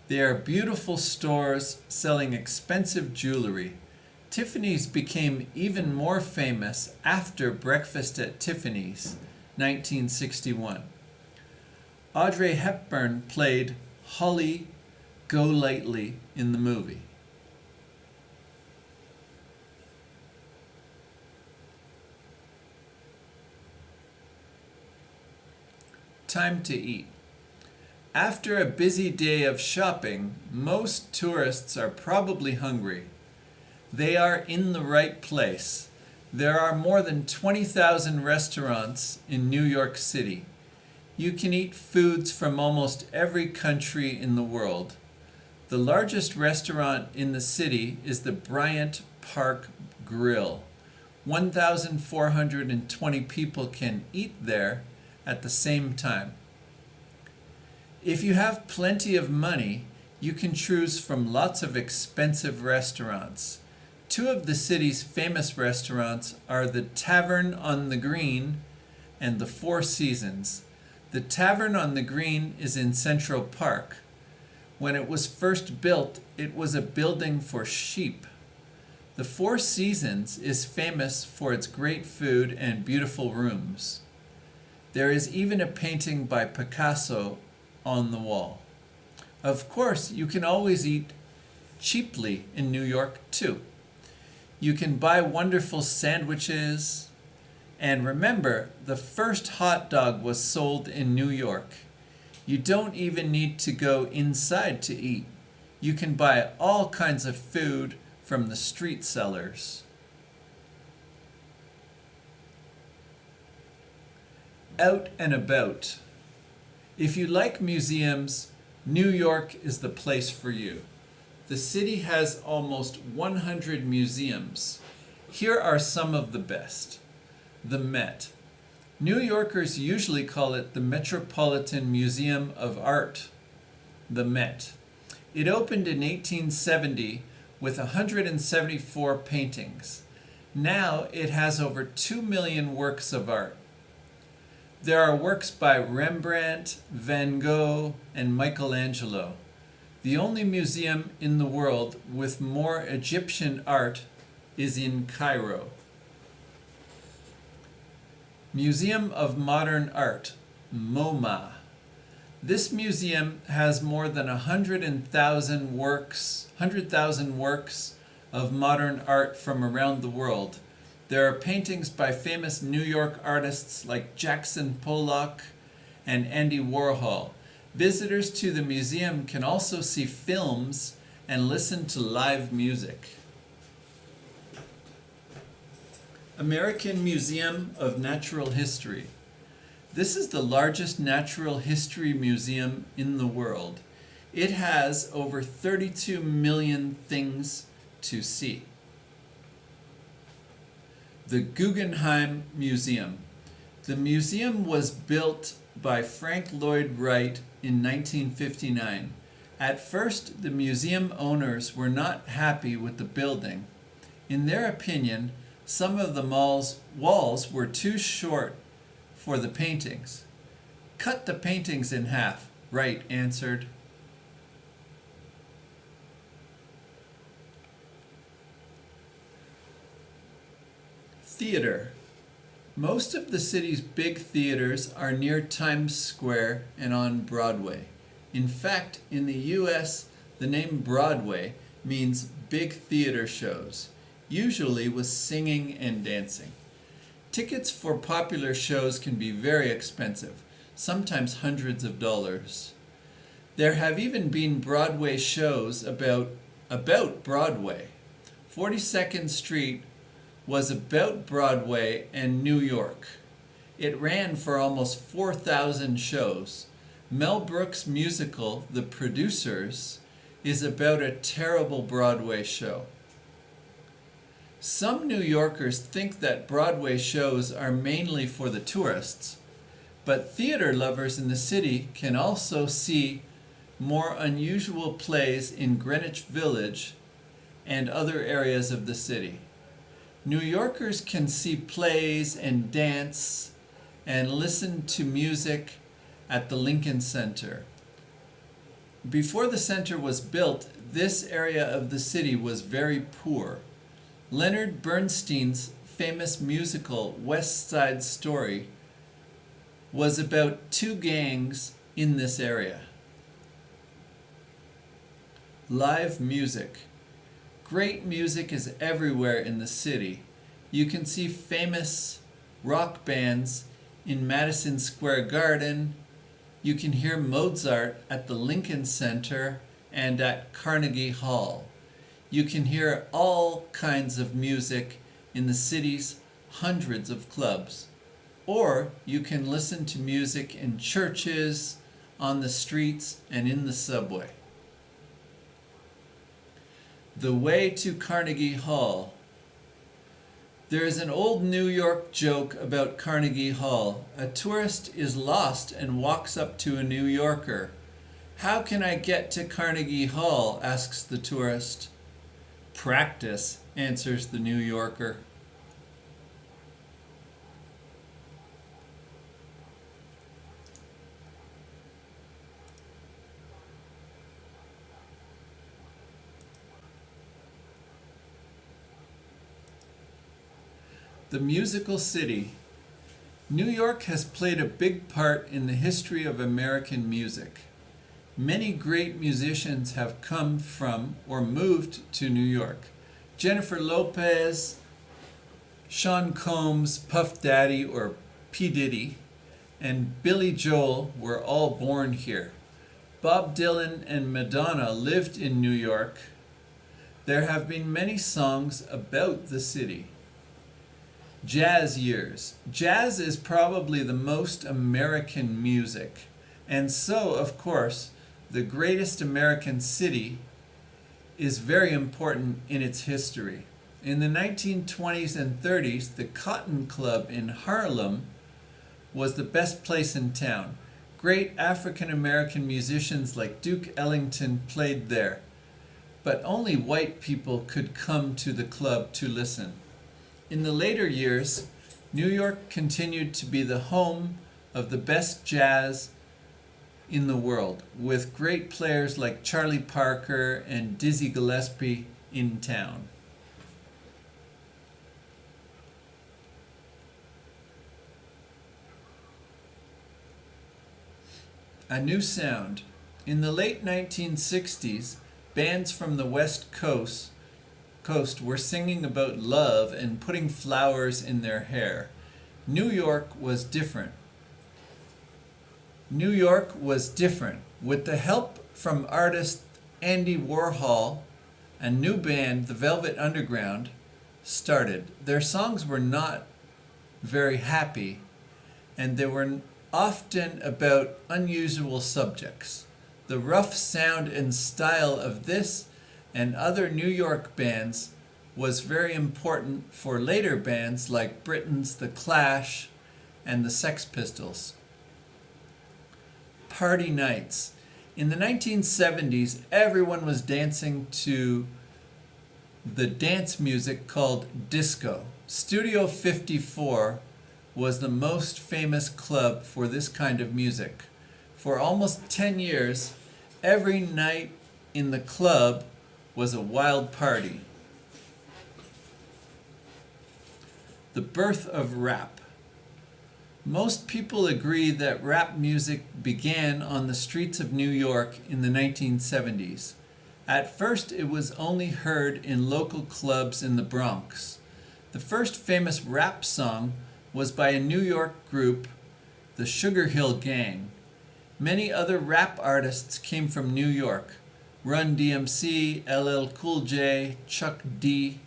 Speaker 1: They are beautiful stores selling expensive jewelry. Tiffany's became even more famous after Breakfast at Tiffany's, 1961. Audrey Hepburn played Holly Golightly in the movie. Time to eat. After a busy day of shopping, most tourists are probably hungry. They are in the right place. There are more than 20,000 restaurants in New York City. You can eat foods from almost every country in the world. The largest restaurant in the city is the Bryant Park Grill. 1,420 people can eat there at the same time. If you have plenty of money, you can choose from lots of expensive restaurants. Two of the city's famous restaurants are the Tavern on the Green and the Four Seasons. The Tavern on the Green is in Central Park. When it was first built, it was a building for sheep. The Four Seasons is famous for its great food and beautiful rooms. There is even a painting by Picasso on the wall. Of course, you can always eat cheaply in New York too. You can buy wonderful sandwiches. And remember, the first hot dog was sold in New York. You don't even need to go inside to eat. You can buy all kinds of food from the street sellers. Out and about. If you like museums, New York is the place for you. The city has almost 100 museums. Here are some of the best. The Met. New Yorkers usually call it the Metropolitan Museum of Art, the Met. It opened in 1870 with 174 paintings. Now it has over 2 million works of art. There are works by Rembrandt, Van Gogh, and Michelangelo. The only museum in the world with more Egyptian art is in Cairo. Museum of Modern Art, MoMA. This museum has more than 100,000 works of modern art from around the world. There are paintings by famous New York artists like Jackson Pollock and Andy Warhol. Visitors to the museum can also see films and listen to live music. American Museum of Natural History. This is the largest natural history museum in the world. It has over 32 million things to see. The Guggenheim Museum. The museum was built by Frank Lloyd Wright in 1959. At first, the museum owners were not happy with the building. In their opinion, some of the walls were too short for the paintings. Cut the paintings in half, Wright answered. Theater. Most of the city's big theaters are near Times Square and on Broadway. In fact, in the U.S., the name Broadway means big theater shows, usually with singing and dancing. Tickets for popular shows can be very expensive, sometimes hundreds of dollars. There have even been Broadway shows about Broadway. 42nd Street was about Broadway and New York. It ran for almost 4,000 shows. Mel Brooks' musical, The Producers, is about a terrible Broadway show. Some New Yorkers think that Broadway shows are mainly for the tourists, but theater lovers in the city can also see more unusual plays in Greenwich Village and other areas of the city. New Yorkers can see plays and dance and listen to music at the Lincoln Center. Before the center was built, this area of the city was very poor. Leonard Bernstein's famous musical West Side Story was about two gangs in this area. Live music. Great music is everywhere in the city. You can see famous rock bands in Madison Square Garden. You can hear Mozart at the Lincoln Center and at Carnegie Hall. You can hear all kinds of music in the city's hundreds of clubs. Or you can listen to music in churches, on the streets, and in the subway. The way to Carnegie Hall. There is an old New York joke about Carnegie Hall. A tourist is lost and walks up to a New Yorker. "How can I get to Carnegie Hall?" asks the tourist. "Practice," answers the New Yorker. The musical city. New York has played a big part in the history of American music. Many great musicians have come from or moved to New York. Jennifer Lopez, Sean Combs, Puff Daddy or P. Diddy, and Billy Joel were all born here. Bob Dylan and Madonna lived in New York. There have been many songs about the city. Jazz years. Jazz is probably the most American music, and so, of course, the greatest American city is very important in its history. In the 1920s and 30s, the Cotton Club in Harlem was the best place in town. Great African American musicians like Duke Ellington played there, but only white people could come to the club to listen. In the later years, New York continued to be the home of the best jazz in the world, with great players like Charlie Parker and Dizzy Gillespie in town. A new sound. In the late 1960s, bands from the West Coast were singing about love and putting flowers in their hair. New York was different. New York was different. With the help from artist Andy Warhol, a new band, the Velvet Underground, started. Their songs were not very happy, and they were often about unusual subjects. The rough sound and style of this and other New York bands was very important for later bands like Britain's The Clash and the Sex Pistols. Party nights. In the 1970s, everyone was dancing to the dance music called disco. Studio 54 was the most famous club for this kind of music. For almost 10 years, every night in the club was a wild party. The birth of rap. Most people agree that rap music began on the streets of New York in the 1970s. At first, it was only heard in local clubs in the Bronx. The first famous rap song was by a New York group, the Sugar Hill Gang. Many other rap artists came from New York. Run DMC, LL Cool J, Chuck D.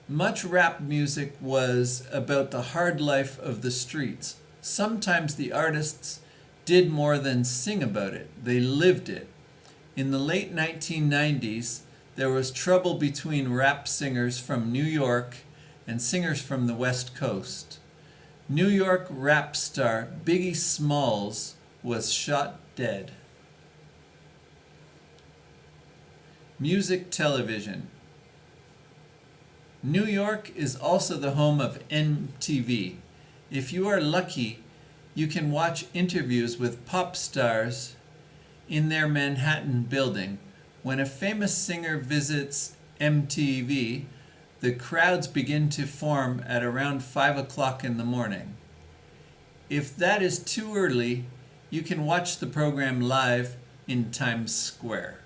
Speaker 1: Much rap music was about the hard life of the streets. Sometimes the artists did more than sing about it. They lived it. In the late 1990s, there was trouble between rap singers from New York and singers from the West Coast. New York rap star Biggie Smalls was shot dead. Music television. New York is also the home of MTV. If you are lucky, you can watch interviews with pop stars in their Manhattan building. When a famous singer visits MTV, the crowds begin to form at around 5 o'clock in the morning. If that is too early, you can watch the program live in Times Square.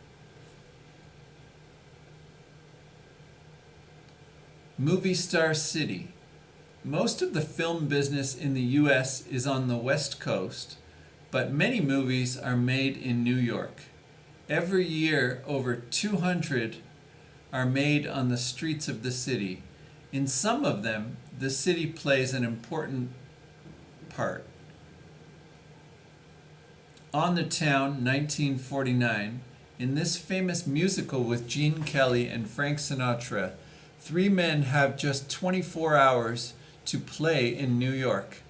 Speaker 1: Movie Star City. Most of the film business in the U.S. is on the West Coast, but many movies are made in New York. Every year, over 200 are made on the streets of the city. In some of them, the city plays an important part. On the Town, 1949. In this famous musical with Gene Kelly and Frank Sinatra, 3 men have just 24 hours to play in New York.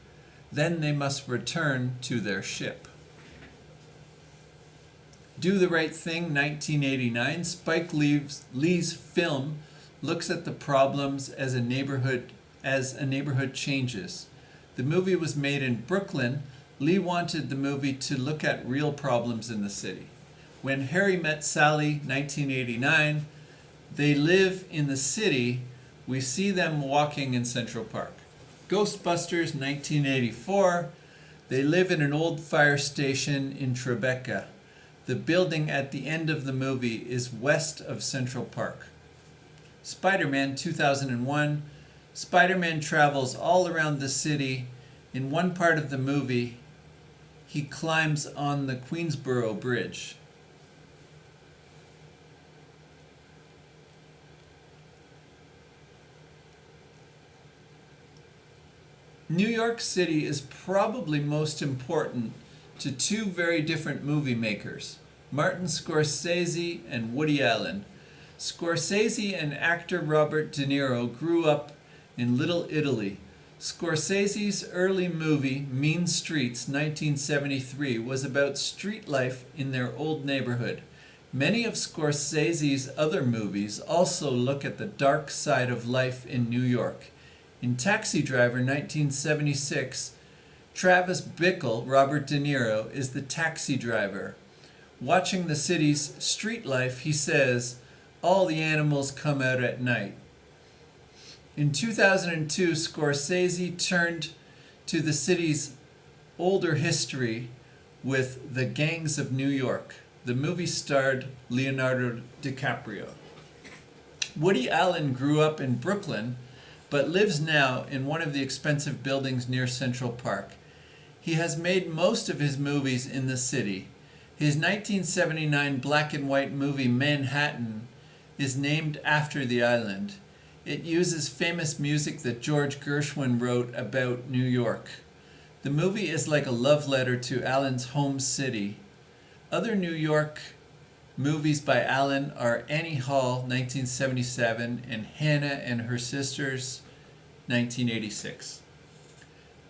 Speaker 1: Then they must return to their ship. Do the Right Thing, 1989. Spike Lee's film looks at the problems as a neighborhood changes. The movie was made in Brooklyn. Lee wanted the movie to look at real problems in the city. When Harry Met Sally, 1989. They live in the city. We see them walking in Central Park. Ghostbusters, 1984. They live in an old fire station in Tribeca. The building at the end of the movie is west of Central Park. Spider-Man, 2001. Spider-Man travels all around the city. In one part of the movie, he climbs on the Queensboro Bridge. New York City is probably most important to 2 very different movie makers, Martin Scorsese and Woody Allen. Scorsese and actor Robert De Niro grew up in Little Italy. Scorsese's early movie, Mean Streets, 1973, was about street life in their old neighborhood. Many of Scorsese's other movies also look at the dark side of life in New York. In Taxi Driver, 1976, Travis Bickle, Robert De Niro, is the taxi driver. Watching the city's street life, he says, all the animals come out at night. In 2002, Scorsese turned to the city's older history with The Gangs of New York. The movie starred Leonardo DiCaprio. Woody Allen grew up in Brooklyn, but lives now in one of the expensive buildings near Central Park. He has made most of his movies in the city. His 1979 black and white movie Manhattan is named after the island. It uses famous music that George Gershwin wrote about New York. The movie is like a love letter to Allen's home city. Other New York movies by Allen are Annie Hall, 1977, and Hannah and Her Sisters, 1986.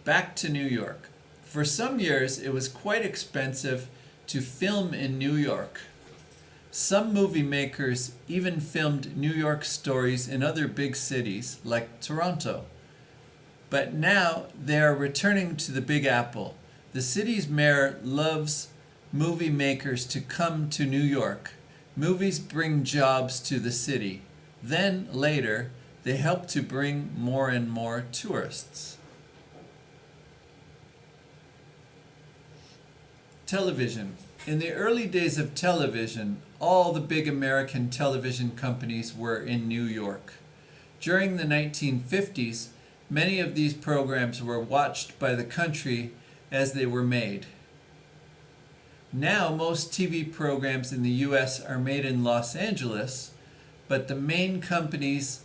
Speaker 1: Back to New York. For some years, it was quite expensive to film in New York. Some movie makers even filmed New York stories in other big cities, like Toronto. But now they are returning to the Big Apple. The city's mayor loves movie makers to come to New York. Movies bring jobs to the city. Then, later, they help to bring more and more tourists. Television. In the early days of television, all the big American television companies were in New York. During the 1950s, many of these programs were watched by the country as they were made. Now, most TV programs in the U.S. are made in Los Angeles, but the main companies'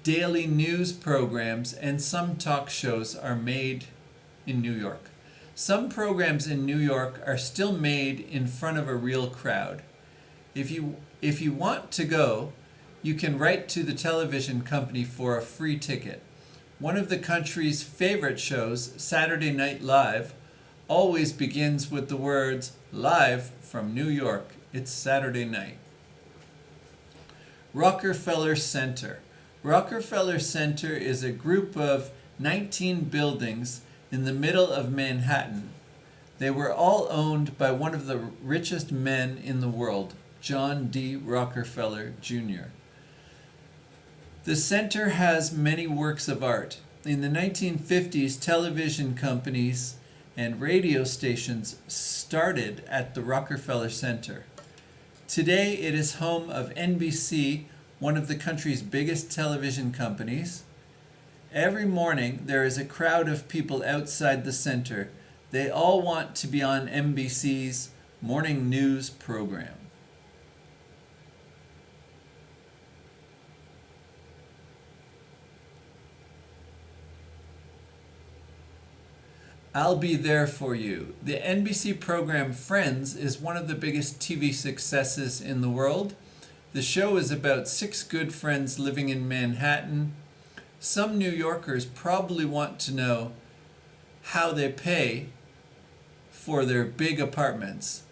Speaker 1: daily news programs and some talk shows are made in New York. Some programs in New York are still made in front of a real crowd. If you want to go, you can write to the television company for a free ticket. One of the country's favorite shows, Saturday Night Live, always begins with the words, "Live from New York, it's Saturday night." Rockefeller Center. Rockefeller Center is a group of 19 buildings in the middle of Manhattan. They were all owned by one of the richest men in the world, John D. Rockefeller Jr. The center has many works of art. In the 1950s, television companies and radio stations started at the Rockefeller Center. Today, it is home of NBC, one of the country's biggest television companies. Every morning, there is a crowd of people outside the center. They all want to be on NBC's morning news program. I'll Be There For You. The NBC program Friends is one of the biggest TV successes in the world. The show is about 6 good friends living in Manhattan. Some New Yorkers probably want to know how they pay for their big apartments.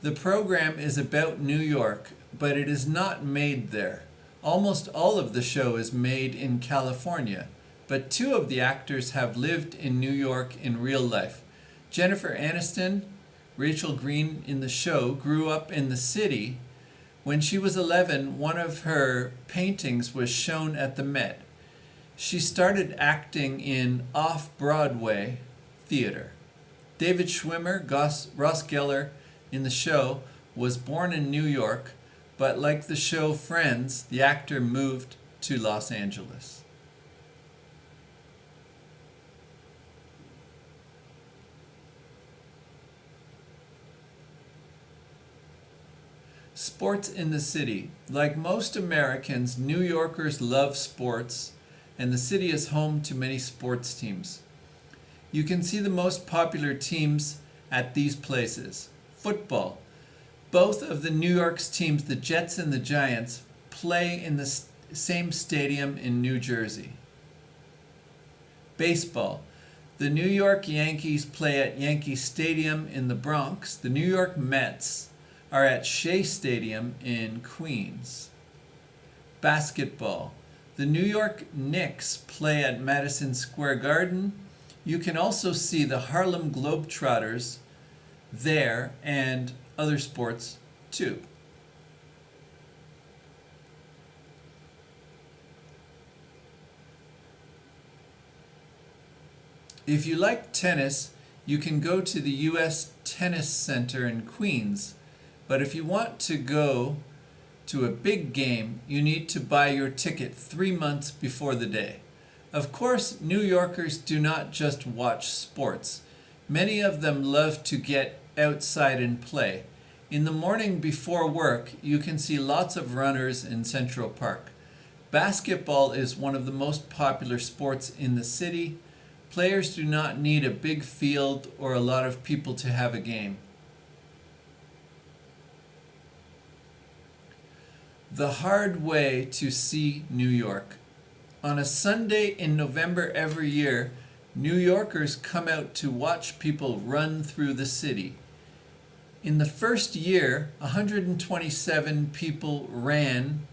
Speaker 1: The program is about New York, but it is not made there. Almost all of the show is made in California, but 2 of the actors have lived in New York in real life. Jennifer Aniston, Rachel Green in the show, grew up in the city. When she was 11, one of her paintings was shown at the Met. She started acting in off-Broadway theater. David Schwimmer, Ross Geller in the show, was born in New York, but like the show Friends, the actor moved to Los Angeles. Sports in the city. Like most Americans, New Yorkers love sports, and the city is home to many sports teams. You can see the most popular teams at these places. Football. Both of the New York's teams, the Jets and the Giants, play in the same stadium in New Jersey. Baseball. The New York Yankees play at Yankee Stadium in the Bronx. The New York Mets are at Shea Stadium in Queens. Basketball. The New York Knicks play at Madison Square Garden. You can also see the Harlem Globetrotters there and other sports too. If you like tennis, you can go to the U.S. Tennis Center in Queens. But if you want to go to a big game, you need to buy your ticket 3 months before the day. Of course, New Yorkers do not just watch sports. Many of them love to get outside and play. In the morning before work, you can see lots of runners in Central Park. Basketball is one of the most popular sports in the city. Players do not need a big field or a lot of people to have a game. The hard way to see New York. On a Sunday in November every year, New Yorkers come out to watch people run through the city. In the first year, 127 people ran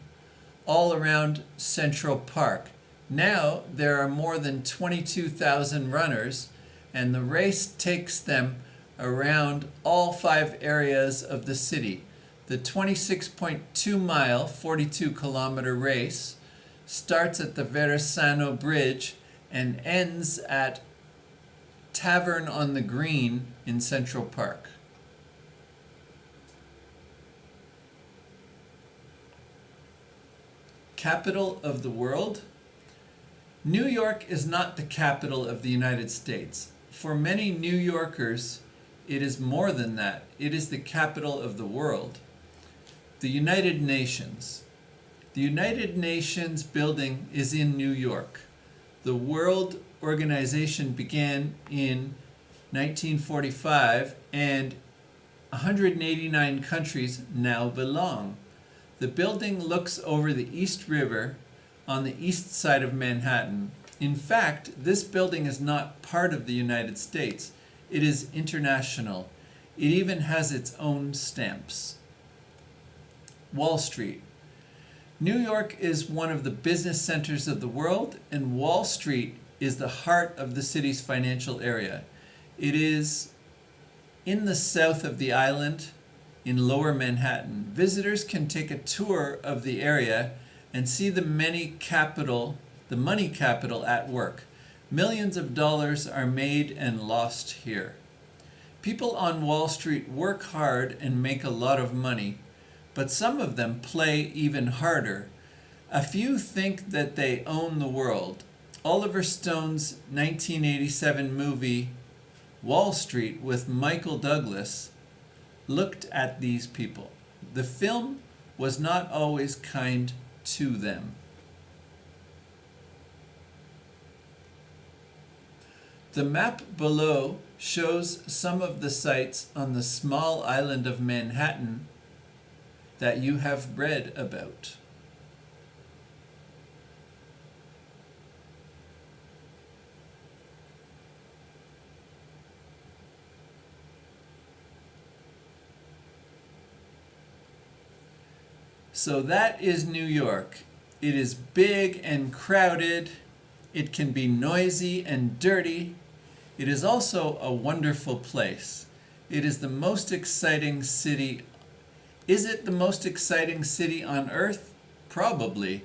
Speaker 1: all around Central Park. Now there are more than 22,000 runners, and the race takes them around all 5 areas of the city. The 26.2 mile, 42 kilometer race starts at the Verrazano Bridge and ends at Tavern on the Green in Central Park. Capital of the world? New York is not the capital of the United States. For many New Yorkers, it is more than that. It is the capital of the world. The United Nations. The United Nations building is in New York. The World Organization began in 1945 and 189 countries now belong. The building looks over the East River on the east side of Manhattan. In fact, this building is not part of the United States. It is international. It even has its own stamps. Wall Street. New York is one of the business centers of the world, and Wall Street is the heart of the city's financial area. It is In the south of the island, in Lower Manhattan, visitors can take a tour of the area and see the money capital at work. Millions of dollars are made and lost here. People on Wall Street work hard and make a lot of money, but some of them play even harder. A few think that they own the world. Oliver Stone's 1987 movie Wall Street with Michael Douglas looked at these people. The film was not always kind to them. The map below shows some of the sites on the small island of Manhattan that you have read about. So that is New York. It is big and crowded. It can be noisy and dirty. It is also a wonderful place. It is the most exciting city. Is it the most exciting city on earth? Probably.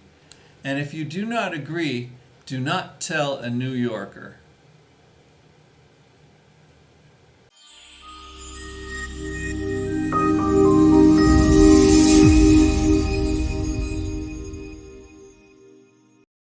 Speaker 1: And if you do not agree, do not tell a New Yorker.